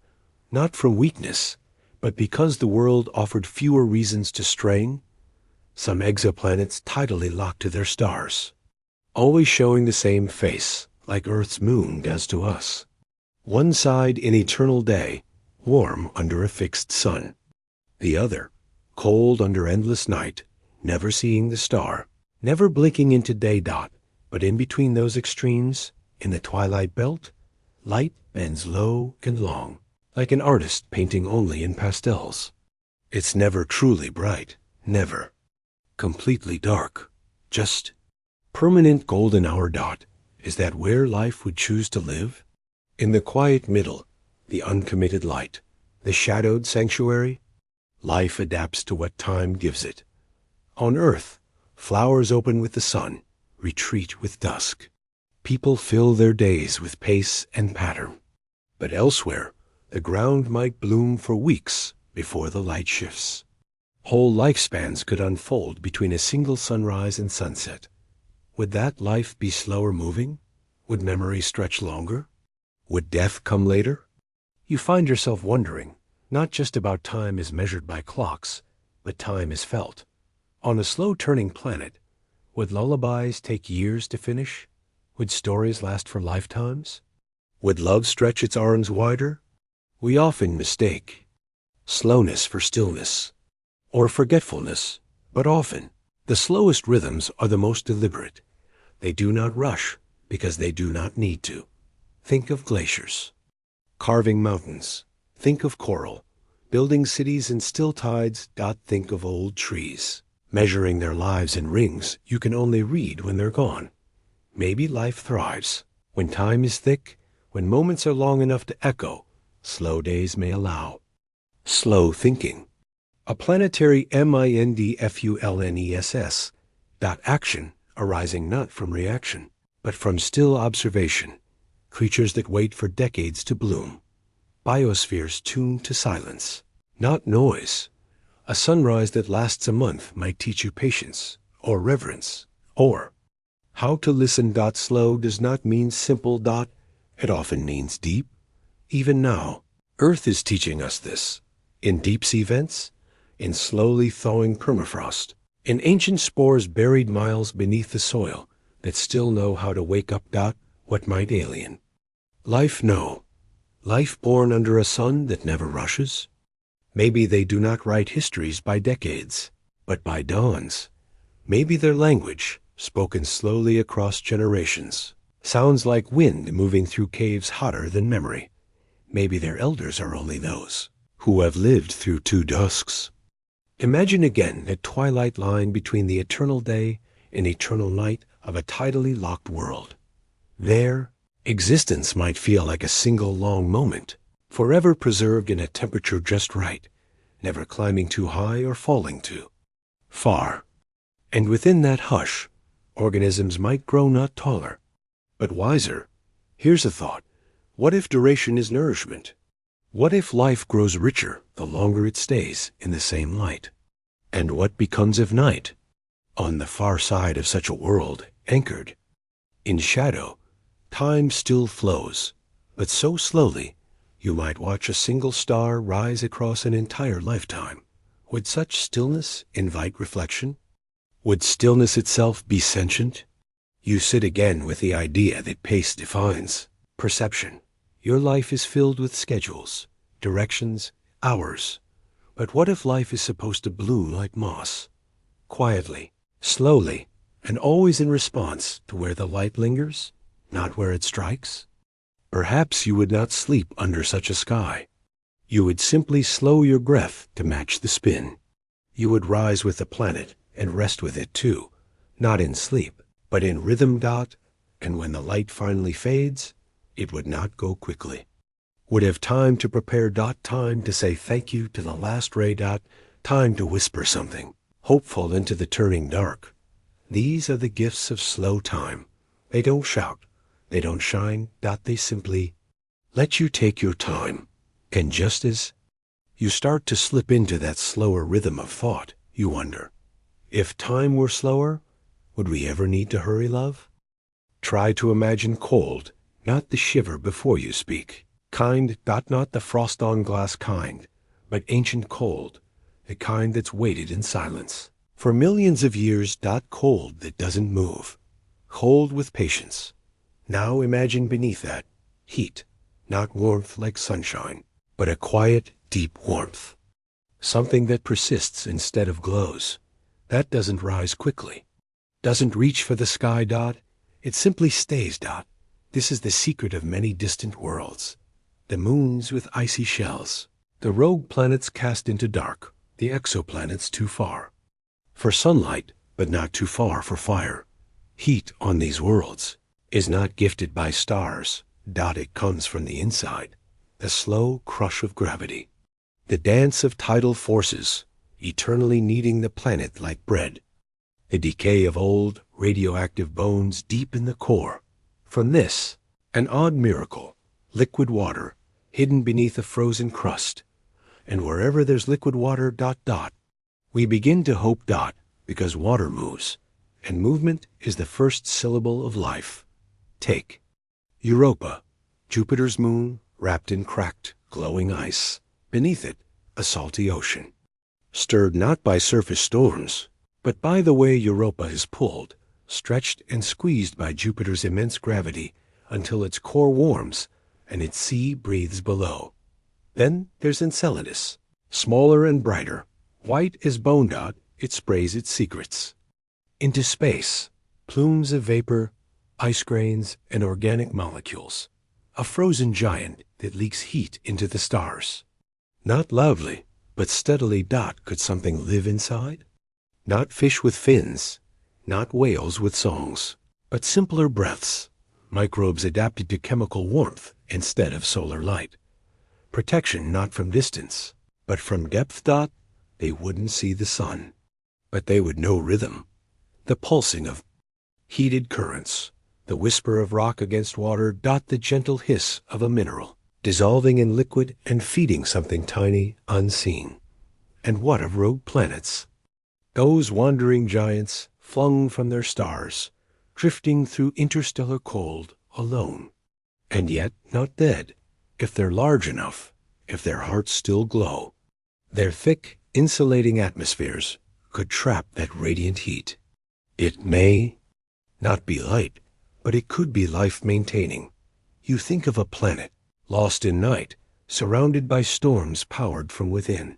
not from weakness, but because the world offered fewer reasons to strain? Some exoplanets tidally locked to their stars, always showing the same face, like Earth's moon does to us. One side in eternal day, warm under a fixed sun. The other, cold under endless night, never seeing the star, never blinking into day. But in between those extremes, in the twilight belt, light bends low and long, like an artist painting only in pastels. It's never truly bright, never completely dark, just permanent golden hour. Is that where life would choose to live? In the quiet middle, the uncommitted light, the shadowed sanctuary? Life adapts to what time gives it. On Earth, flowers open with the sun, retreat with dusk. People fill their days with pace and pattern. But elsewhere, the ground might bloom for weeks before the light shifts. Whole lifespans could unfold between a single sunrise and sunset. Would that life be slower moving? Would memory stretch longer? Would death come later? You find yourself wondering, not just about time as measured by clocks, but time as felt. On a slow-turning planet, would lullabies take years to finish? Would stories last for lifetimes? Would love stretch its arms wider? We often mistake slowness for stillness, or forgetfulness, but often the slowest rhythms are the most deliberate. They do not rush because they do not need to. Think of glaciers, carving mountains. Think of coral, building cities in still tides. Think of old trees, measuring their lives in rings you can only read when they're gone. Maybe life thrives when time is thick, when moments are long enough to echo. Slow days may allow slow thinking. A planetary mindfulness. Action arising not from reaction, but from still observation. Creatures that wait for decades to bloom. Biospheres tuned to silence, not noise. A sunrise that lasts a month might teach you patience, or reverence, or how to listen. Slow does not mean simple. It often means deep. Even now, Earth is teaching us this. In deep-sea vents, in slowly thawing permafrost, in ancient spores buried miles beneath the soil that still know how to wake up. What might alien? Life know. Life born under a sun that never rushes? Maybe they do not write histories by decades, but by dawns. Maybe their language, spoken slowly across generations, sounds like wind moving through caves hotter than memory. Maybe their elders are only those who have lived through two dusks. Imagine again that twilight line between the eternal day and eternal night of a tidally locked world. There, existence might feel like a single long moment, forever preserved in a temperature just right, never climbing too high or falling too far. And within that hush, organisms might grow not taller, but wiser. Here's a thought. What if duration is nourishment? What if life grows richer the longer it stays in the same light? And what becomes of night? On the far side of such a world, anchored in shadow, time still flows, but so slowly you might watch a single star rise across an entire lifetime. Would such stillness invite reflection? Would stillness itself be sentient? You sit again with the idea that pace defines perception. Your life is filled with schedules, directions, hours. But what if life is supposed to bloom like moss? Quietly, slowly, and always in response to where the light lingers, not where it strikes? Perhaps you would not sleep under such a sky. You would simply slow your breath to match the spin. You would rise with the planet and rest with it too, not in sleep, but in rhythm. And when the light finally fades, it would not go quickly. Would have time to prepare. Time to say thank you to the last ray. Time to whisper something hopeful into the turning dark. These are the gifts of slow time. They don't shout. They don't shine. They simply let you take your time. Can justice? You start to slip into that slower rhythm of thought. You wonder, if time were slower, would we ever need to hurry, love? Try to imagine cold, not the shiver before you speak. Kind, not the frost-on-glass kind, but ancient cold, the kind that's waited in silence. For millions of years, cold that doesn't move. Cold with patience. Now imagine beneath that, heat, not warmth like sunshine, but a quiet, deep warmth. Something that persists instead of glows. That doesn't rise quickly. Doesn't reach for the sky, It simply stays, This is the secret of many distant worlds. The moons with icy shells. The rogue planets cast into dark. The exoplanets too far for sunlight, but not too far for fire. Heat on these worlds is not gifted by stars. It comes from the inside. The slow crush of gravity. The dance of tidal forces, eternally kneading the planet like bread. The decay of old, radioactive bones deep in the core. From this, an odd miracle, liquid water, hidden beneath a frozen crust. And wherever there's liquid water, we begin to hope, because water moves, and movement is the first syllable of life. Take Europa, Jupiter's moon, wrapped in cracked, glowing ice. Beneath it, a salty ocean. Stirred not by surface storms, but by the way Europa is pulled, stretched and squeezed by Jupiter's immense gravity until its core warms and its sea breathes below. Then there's Enceladus, smaller and brighter. White as bone, it sprays its secrets. Into space, plumes of vapor, ice grains, and organic molecules. A frozen giant that leaks heat into the stars. Not loudly, but steadily, could something live inside? Not fish with fins, not whales with songs, but simpler breaths, microbes adapted to chemical warmth instead of solar light. Protection not from distance, but from depth. They wouldn't see the sun, but they would know rhythm, the pulsing of heated currents, the whisper of rock against water, the gentle hiss of a mineral, dissolving in liquid and feeding something tiny, unseen. And what of rogue planets? Those wandering giants, flung from their stars, drifting through interstellar cold, alone. And yet not dead, if they're large enough, if their hearts still glow. Their thick, insulating atmospheres could trap that radiant heat. It may not be light, but it could be life-maintaining. You think of a planet, lost in night, surrounded by storms powered from within.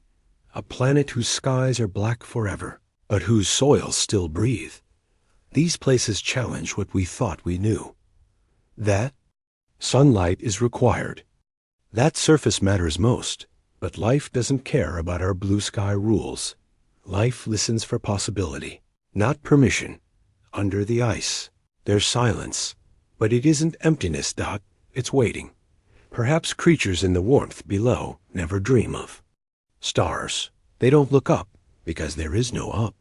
A planet whose skies are black forever, but whose soils still breathe. These places challenge what we thought we knew. That sunlight is required. That surface matters most, but life doesn't care about our blue sky rules. Life listens for possibility, not permission. Under the ice, there's silence, but it isn't emptiness, it's waiting. Perhaps creatures in the warmth below never dream of. Stars, they don't look up, because there is no up.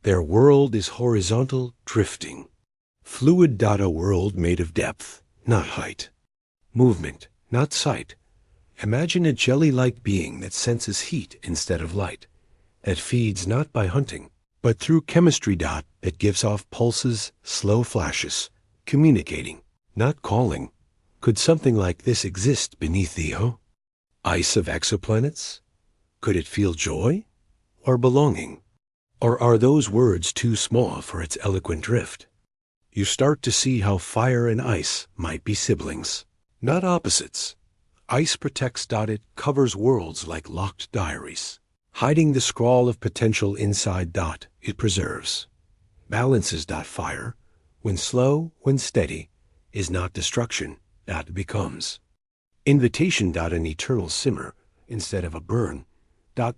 Their world is horizontal, drifting. Fluid, a world made of depth, not height. Movement, not sight. Imagine a jelly-like being that senses heat instead of light, that feeds not by hunting, but through chemistry, that gives off pulses, slow flashes, communicating, not calling. Could something like this exist beneath the ice of exoplanets? Could it feel joy or belonging? Or are those words too small for its eloquent drift? You start to see how fire and ice might be siblings, not opposites. Ice protects, it covers worlds like locked diaries. Hiding the scrawl of potential inside, it preserves. Balances, fire, when slow, when steady, is not destruction, becomes. Invitation, an eternal simmer, instead of a burn,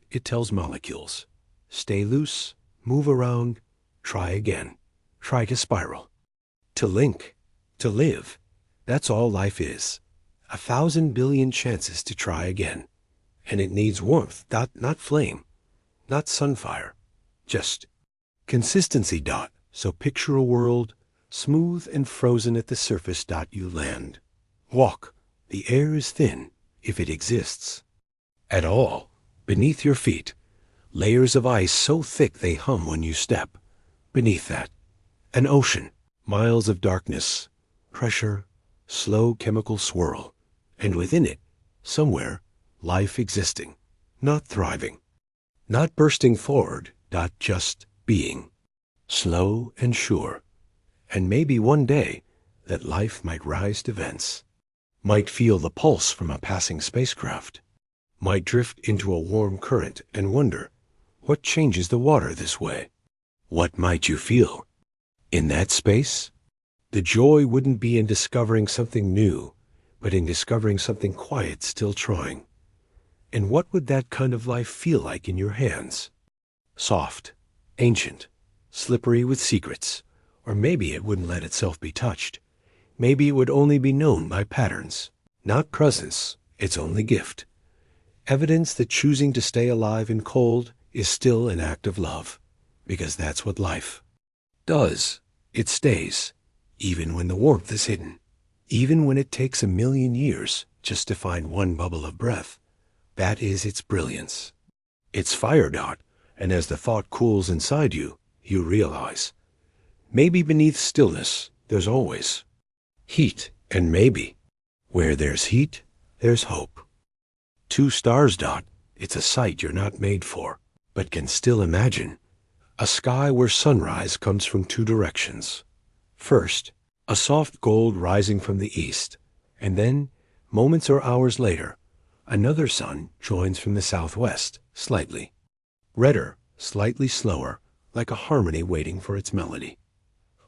it tells molecules. Stay loose, move around, try again, try to spiral. To link, to live, that's all life is. 1,000 billion chances to try again. And it needs warmth, not flame, not sunfire, just consistency, So picture a world, smooth and frozen at the surface, you land. Walk, the air is thin, if it exists. At all. Beneath your feet, layers of ice so thick they hum when you step. Beneath that, an ocean, miles of darkness, pressure, slow chemical swirl, and within it, somewhere, life existing, not thriving, not bursting forward, not just being, slow and sure. And maybe one day that life might rise to vents, might feel the pulse from a passing spacecraft, might drift into a warm current and wonder, what changes the water this way? What might you feel? In that space, the joy wouldn't be in discovering something new, but in discovering something quiet still trying. And what would that kind of life feel like in your hands? Soft, ancient, slippery with secrets, or maybe it wouldn't let itself be touched. Maybe it would only be known by patterns, not presence, its only gift. Evidence that choosing to stay alive in cold is still an act of love, because that's what life does. It stays, even when the warmth is hidden, even when it takes 1,000,000 years just to find one bubble of breath. That is its brilliance. It's fire dot, and as the thought cools inside you, you realize, maybe beneath stillness, there's always heat, and maybe where there's heat, there's hope. 2 stars dot, it's a sight you're not made for, but can still imagine. A sky where sunrise comes from 2 directions. First, a soft gold rising from the east, and then, moments or hours later, another sun joins from the southwest, slightly redder, slightly slower, like a harmony waiting for its melody.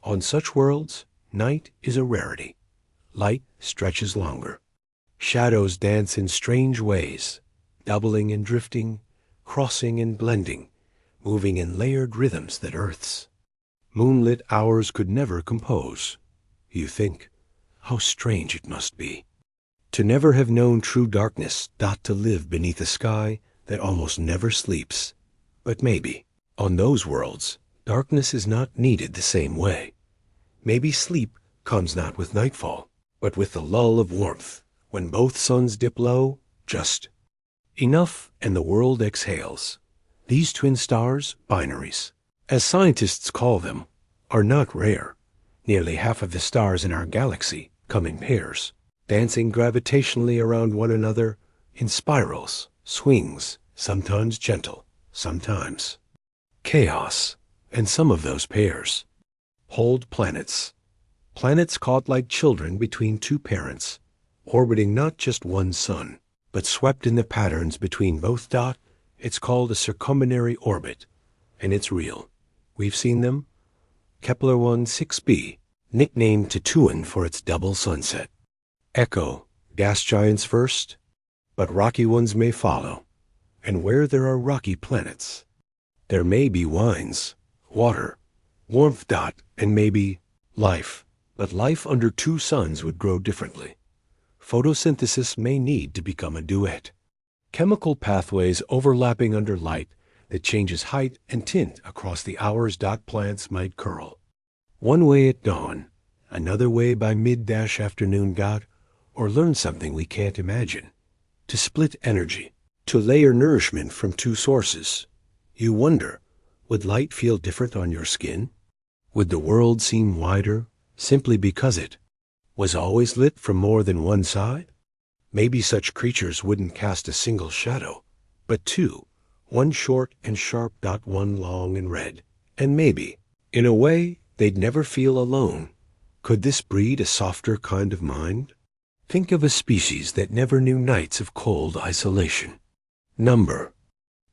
On such worlds, night is a rarity. Light stretches longer. Shadows dance in strange ways, doubling and drifting, crossing and blending, moving in layered rhythms that Earth's moonlit hours could never compose. You think, how strange it must be to never have known true darkness, not to live beneath a sky that almost never sleeps. But maybe, on those worlds, darkness is not needed the same way. Maybe sleep comes not with nightfall, but with the lull of warmth, when both suns dip low, just enough, and the world exhales. These twin stars, binaries, as scientists call them, are not rare. Nearly half of the stars in our galaxy come in pairs, dancing gravitationally around one another in spirals, swings, sometimes gentle, sometimes chaos. And some of those pairs hold planets. Planets caught like children between 2 parents, orbiting not just one sun, but swept in the patterns between both dot. It's called a circumlunar orbit, and it's real. We've seen them. Kepler 1 6b, nicknamed Tatuan for its double sunset. Echo, gas giants first, but rocky ones may follow. And where there are rocky planets, there may be wines, water, warmth dot, and maybe life. But life under 2 suns would grow differently. Photosynthesis may need to become a duet. Chemical pathways overlapping under light that changes height and tint across the hours. Plants might curl. One way at dawn, another way by mid-afternoon. Or learn something we can't imagine. To split energy, to layer nourishment from 2 sources. You wonder, would light feel different on your skin? Would the world seem wider simply because it was always lit from more than one side? Maybe such creatures wouldn't cast a single shadow, but 2, one short and sharp, one long and red. And maybe, in a way, they'd never feel alone. Could this breed a softer kind of mind? Think of a species that never knew nights of cold isolation. Number,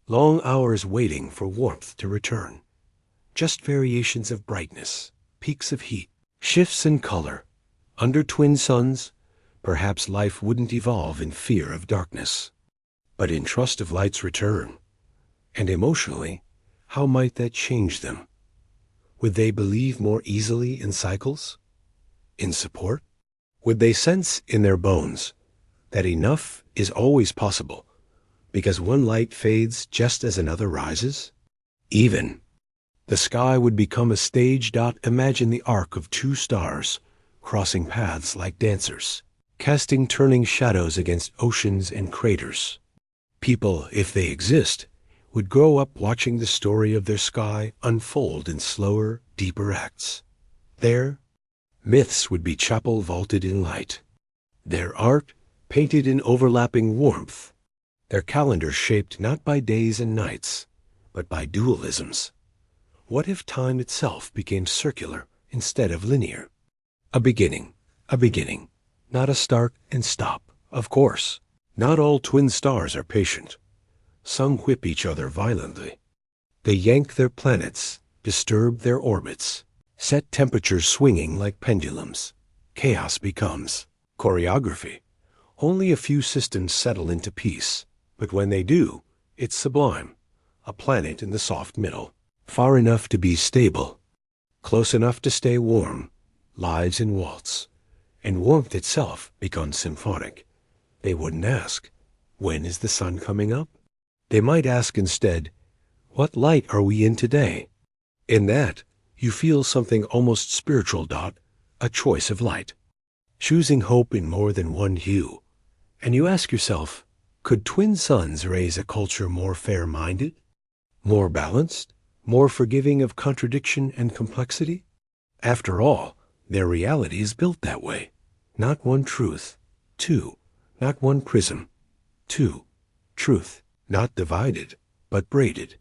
long hours waiting for warmth to return. Just variations of brightness, peaks of heat, shifts in color. Under twin suns, perhaps life wouldn't evolve in fear of darkness, but in trust of light's return. And emotionally, how might that change them? Would they believe more easily in cycles? In support? Would they sense in their bones that enough is always possible, because one light fades just as another rises? Even the sky would become a stage. Imagine the arc of 2 stars crossing paths like dancers, casting turning shadows against oceans and craters. People, if they exist, would grow up watching the story of their sky unfold in slower, deeper acts. Their myths would be chapel vaulted in light. Their art painted in overlapping warmth. Their calendars shaped not by days and nights, but by dualisms. What if time itself became circular instead of linear? A beginning, not a start and stop, of course. Not all twin stars are patient. Some whip each other violently. They yank their planets, disturb their orbits, set temperatures swinging like pendulums. Chaos becomes choreography. Only a few systems settle into peace, but when they do, it's sublime. A planet in the soft middle, far enough to be stable, close enough to stay warm, lies in waltz, and warmth itself becomes symphonic. They wouldn't ask, when is the sun coming up? They might ask instead, what light are we in today? In that, you feel something almost spiritual. A choice of light, choosing hope in more than one hue. And you ask yourself, could twin suns raise a culture more fair-minded, more balanced, more forgiving of contradiction and complexity? After all, their reality is built that way. Not one truth, two. Not one prism, two. Truth, not divided, but braided.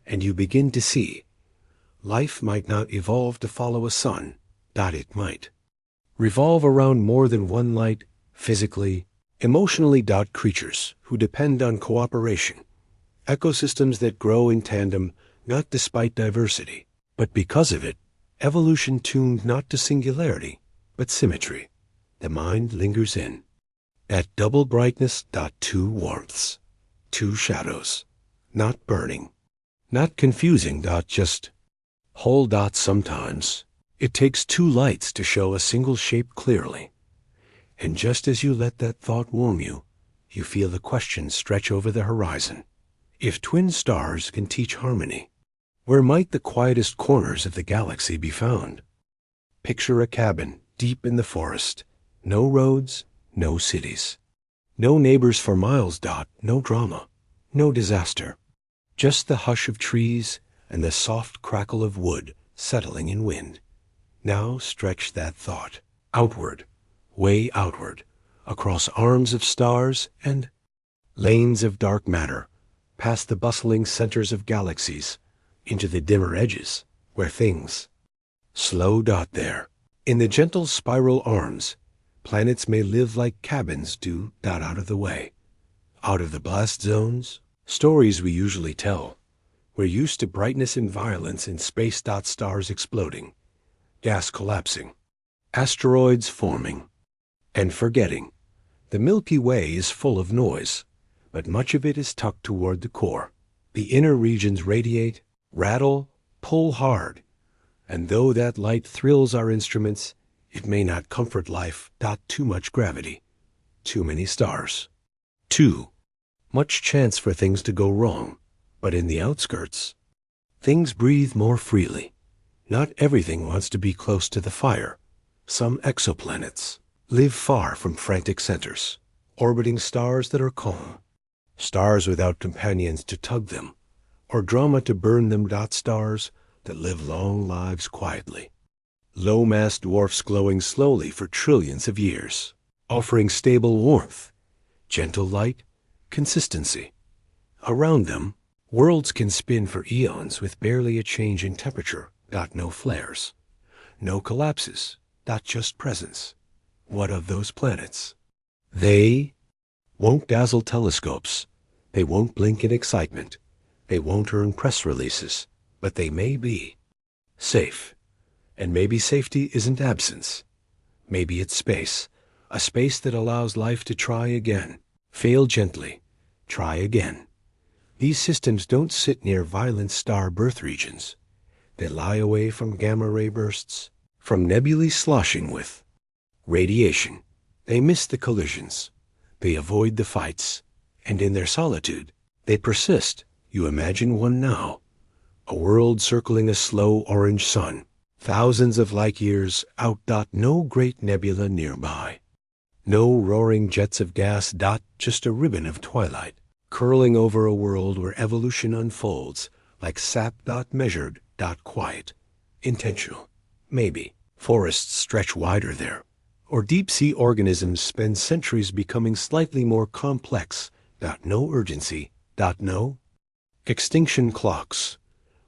And you begin to see, life might not evolve to follow a sun. It might revolve around more than one light, physically, emotionally. Creatures who depend on cooperation. Ecosystems that grow in tandem, not despite diversity, but because of it. Evolution tuned not to singularity, but symmetry. The mind lingers in. At double brightness. Two warmths, two shadows, not burning, not confusing. Just whole. Sometimes it takes two lights to show a single shape clearly. And just as you let that thought warm you, you feel the question stretch over the horizon. If twin stars can teach harmony, where might the quietest corners of the galaxy be found? Picture a cabin deep in the forest, no roads, no cities, no neighbors for miles. No drama, no disaster, just the hush of trees and the soft crackle of wood settling in wind. Now stretch that thought outward, way outward, across arms of stars and lanes of dark matter, past the bustling centers of galaxies, into the dimmer edges, where things slow. There, in the gentle spiral arms, planets may live like cabins do. Out of the way, out of the blast zones. Stories we usually tell. We're used to brightness and violence in space. Stars exploding, gas collapsing, asteroids forming, and forgetting. The Milky Way is full of noise, but much of it is tucked toward the core. The inner regions radiate, rattle, pull hard, and though that light thrills our instruments, it may not comfort life. Too much gravity, too many stars. Too much chance for things to go wrong. But in the outskirts, things breathe more freely. Not everything wants to be close to the fire. Some exoplanets live far from frantic centers, orbiting stars that are calm, stars without companions to tug them, or drama to burn them. Stars that live long lives quietly. Low-mass dwarfs glowing slowly for trillions of years, offering stable warmth, gentle light, consistency. Around them, worlds can spin for eons with barely a change in temperature. No flares, no collapses. Just presence. What of those planets? They won't dazzle telescopes. They won't blink in excitement. They won't earn press releases. But they may be safe. And maybe safety isn't absence. Maybe it's space. A space that allows life to try again. Fail gently. Try again. These systems don't sit near violent star birth regions. They lie away from gamma-ray bursts, from nebulae sloshing with radiation. They miss the collisions. They avoid the fights. And in their solitude, they persist. You imagine one now. A world circling a slow orange sun. Thousands of light years out. No great nebula nearby. No roaring jets of gas. Just a ribbon of twilight, curling over a world where evolution unfolds like sap. Measured. Quiet. Intentional. Maybe. Forests stretch wider there. Or deep-sea organisms spend centuries becoming slightly more complex. No urgency. No. Extinction clocks.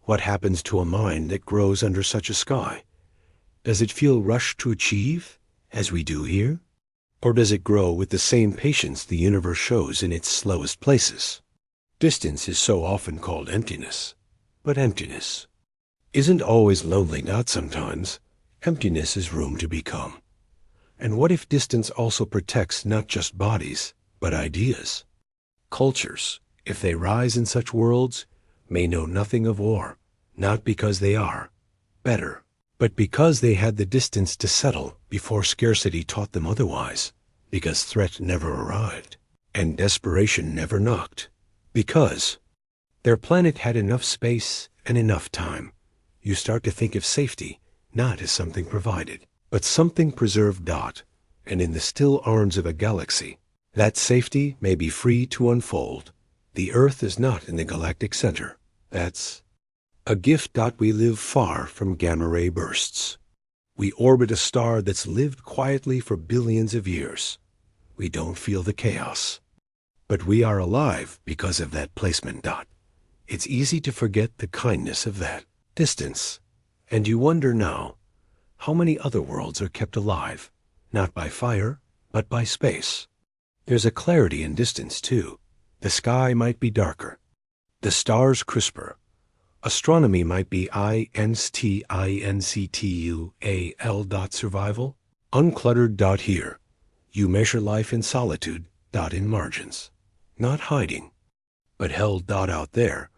What happens to a mind that grows under such a sky? Does it feel rushed to achieve, as we do here? Or does it grow with the same patience the universe shows in its slowest places? Distance is so often called emptiness. But emptiness isn't always lonely. Sometimes. Emptiness is room to become. And what if distance also protects not just bodies, but ideas? Cultures, if they rise in such worlds, may know nothing of war, not because they are better, but because they had the distance to settle before scarcity taught them otherwise, because threat never arrived, and desperation never knocked, because their planet had enough space and enough time. You start to think of safety not as something provided, but something preserved. And in the still arms of a galaxy, that safety may be free to unfold. The Earth is not in the galactic center. That's a gift. We live far from gamma-ray bursts. We orbit a star that's lived quietly for billions of years. We don't feel the chaos. But we are alive because of that placement. It's easy to forget the kindness of that distance. And you wonder now, how many other worlds are kept alive, not by fire, but by space? There's a clarity in distance, too. The sky might be darker, the stars crisper. Astronomy might be INSTINCTUAL. Survival, uncluttered. Here, you measure life in solitude. In margins, not hiding, but held. Out there,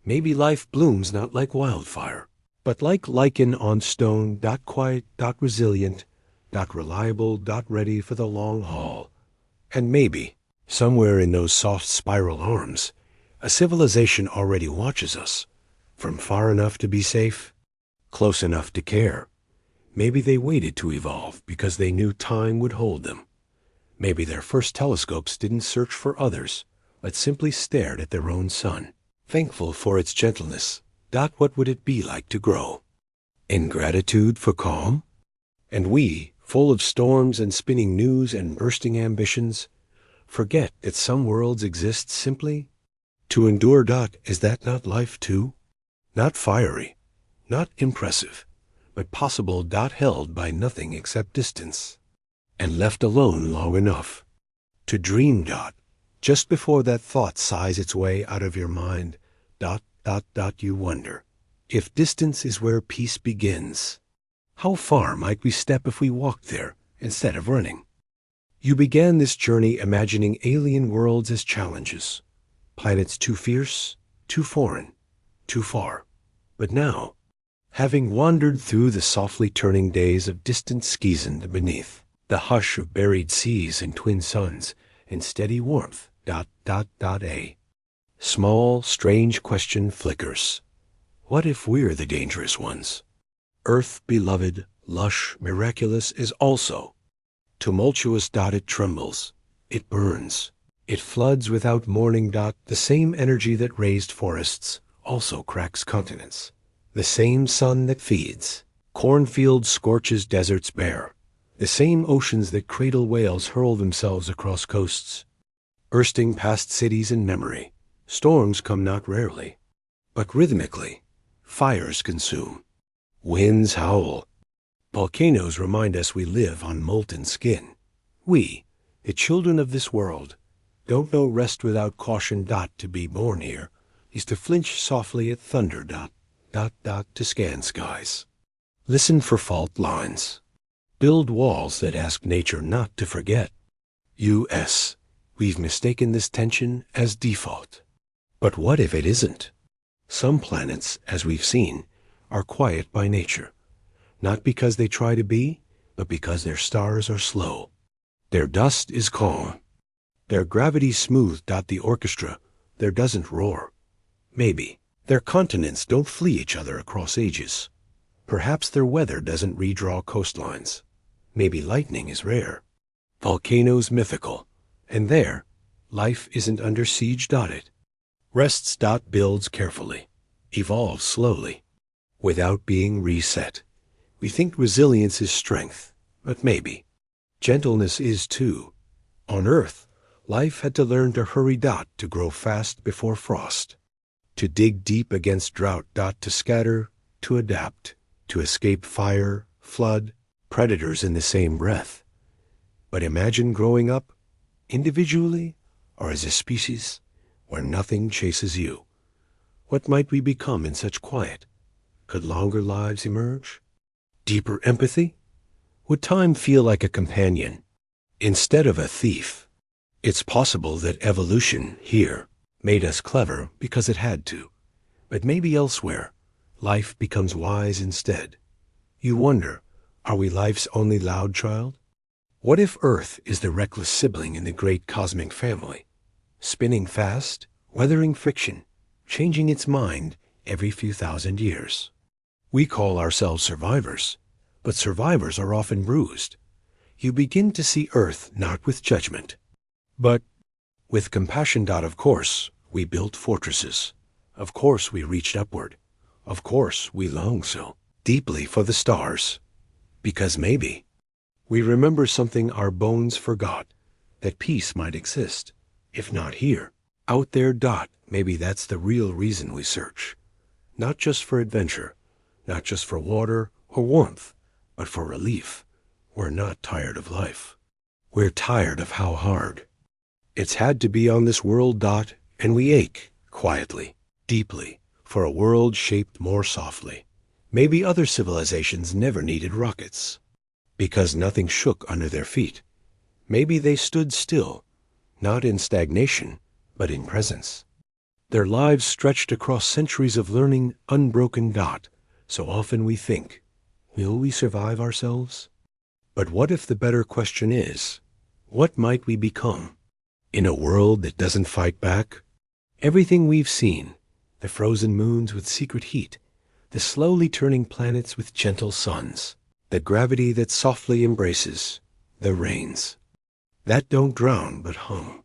maybe life blooms not like wildfire, but like lichen on stone. Quiet. Resilient. Reliable. Ready for the long haul. And maybe, somewhere in those soft spiral arms, a civilization already watches us, from far enough to be safe, close enough to care. Maybe they waited to evolve because they knew time would hold them. Maybe their first telescopes didn't search for others, but simply stared at their own sun, thankful for its gentleness. What would it be like to grow? In gratitude for calm? And we, full of storms and spinning news and bursting ambitions, forget that some worlds exist simply to endure. Is that not life too? Not fiery, not impressive, but possible. Held by nothing except distance, and left alone long enough to dream. Just before that thought sighs its way out of your mind. You wonder, if distance is where peace begins, how far might we step if we walked there instead of running? You began this journey imagining alien worlds as challenges, planets too fierce, too foreign, too far. But now, having wandered through the softly turning days of distant Skizend beneath, the hush of buried seas and twin suns and steady warmth. A small, strange question flickers. What if we're the dangerous ones? Earth, beloved, lush, miraculous, is also tumultuous. It trembles. It burns. It floods without mourning. The same energy that raised forests also cracks continents. The same sun that feeds cornfields scorches deserts bare. The same oceans that cradle whales hurl themselves across coasts. Bursting past cities in memory, storms come not rarely, but rhythmically. Fires consume. Winds howl. Volcanoes remind us we live on molten skin. We, the children of this world, don't know rest without caution. To be born here is to flinch softly at thunder. To scan skies. Listen for fault lines. Build walls that ask nature not to forget. We've mistaken this tension as default. But what if it isn't? Some planets, as we've seen, are quiet by nature, not because they try to be, but because their stars are slow. Their dust is calm. Their gravity smooth. The orchestra there doesn't roar. Maybe their continents don't flee each other across ages. Perhaps their weather doesn't redraw coastlines. Maybe lightning is rare, volcanoes mythical, and there, Life isn't under siege. It rests. Builds carefully, evolves slowly, without being reset. We think resilience is strength, but maybe gentleness is too. On Earth, life had to learn to hurry. To grow fast before frost, to dig deep against drought. To scatter, to adapt, to escape fire, flood, predators in the same breath. But imagine growing up, individually or as a species, where nothing chases you. What might we become in such quiet? Could longer lives emerge? Deeper empathy? Would time feel like a companion instead of a thief? It's possible that evolution here made us clever because it had to, but maybe elsewhere, life becomes wise instead. You wonder, are we life's only loud child? What if Earth is the reckless sibling in the great cosmic family, spinning fast, weathering friction, changing its mind every few thousand years? We call ourselves survivors, but survivors are often bruised. You begin to see Earth not with judgment, but with compassion. Of course, we built fortresses. Of course, we reached upward. Of course, we long so deeply for the stars. Because maybe we remember something our bones forgot, that peace might exist, if not here, out there. Maybe that's the real reason we search. Not just for adventure, not just for water or warmth, but for relief. We're not tired of life. We're tired of how hard it's had to be on this world. And we ache, quietly, deeply, for a world shaped more softly. Maybe other civilizations never needed rockets, because nothing shook under their feet. Maybe they stood still, not in stagnation, but in presence. Their lives stretched across centuries of learning, unbroken. So often we think, will we survive ourselves? But what if the better question is, what might we become? In a world that doesn't fight back? Everything we've seen, the frozen moons with secret heat, the slowly turning planets with gentle suns, the gravity that softly embraces, the rains that don't drown but hum,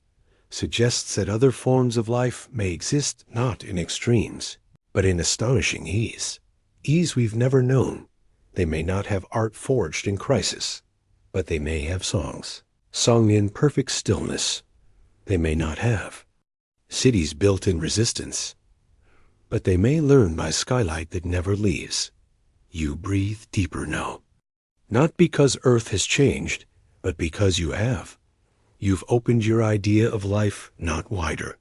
suggests that other forms of life may exist not in extremes, but in astonishing ease. Ease we've never known. They may not have art forged in crisis, but they may have songs, sung in perfect stillness. They may not have cities built in resistance, but they may learn by skylight that never leaves. You breathe deeper now. Not because Earth has changed, but because you have. You've opened your idea of life not wider,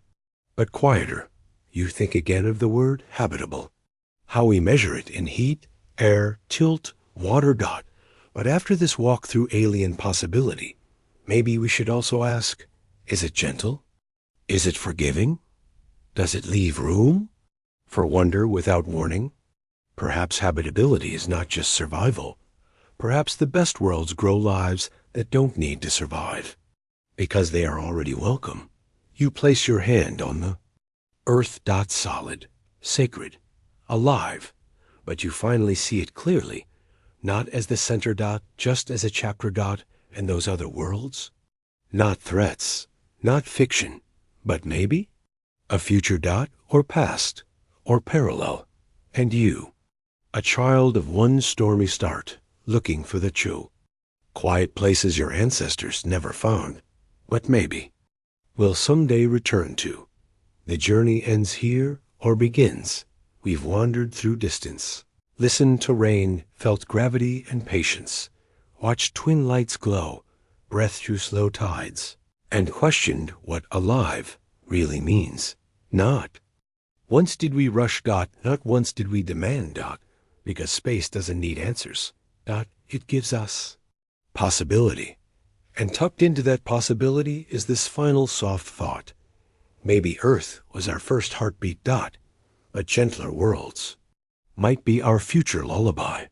but quieter. You think again of the word habitable, how we measure it in heat, air, tilt, water. But after this walk through alien possibility, maybe we should also ask, is it gentle? Is it forgiving? Does it leave room for wonder without warning? Perhaps habitability is not just survival. Perhaps the best worlds grow lives that don't need to survive, because they are already welcome. You place your hand on the Earth. Solid, sacred, alive, but you finally see it clearly, not as the center. Just as a chapter. And those other worlds. Not threats, not fiction, but maybe a future. Or past, or parallel. And you, a child of one stormy start, looking for the true quiet places your ancestors never found, but maybe will someday return to. The journey ends here or begins. We've wandered through distance, listened to rain, felt gravity and patience, watched twin lights glow, breathed through slow tides, and questioned what alive really means. Not once did we rush. Not once did we demand. Because space doesn't need answers. It gives us possibility. And tucked into that possibility is this final soft thought. Maybe Earth was our first heartbeat. But gentler worlds might be our future lullaby.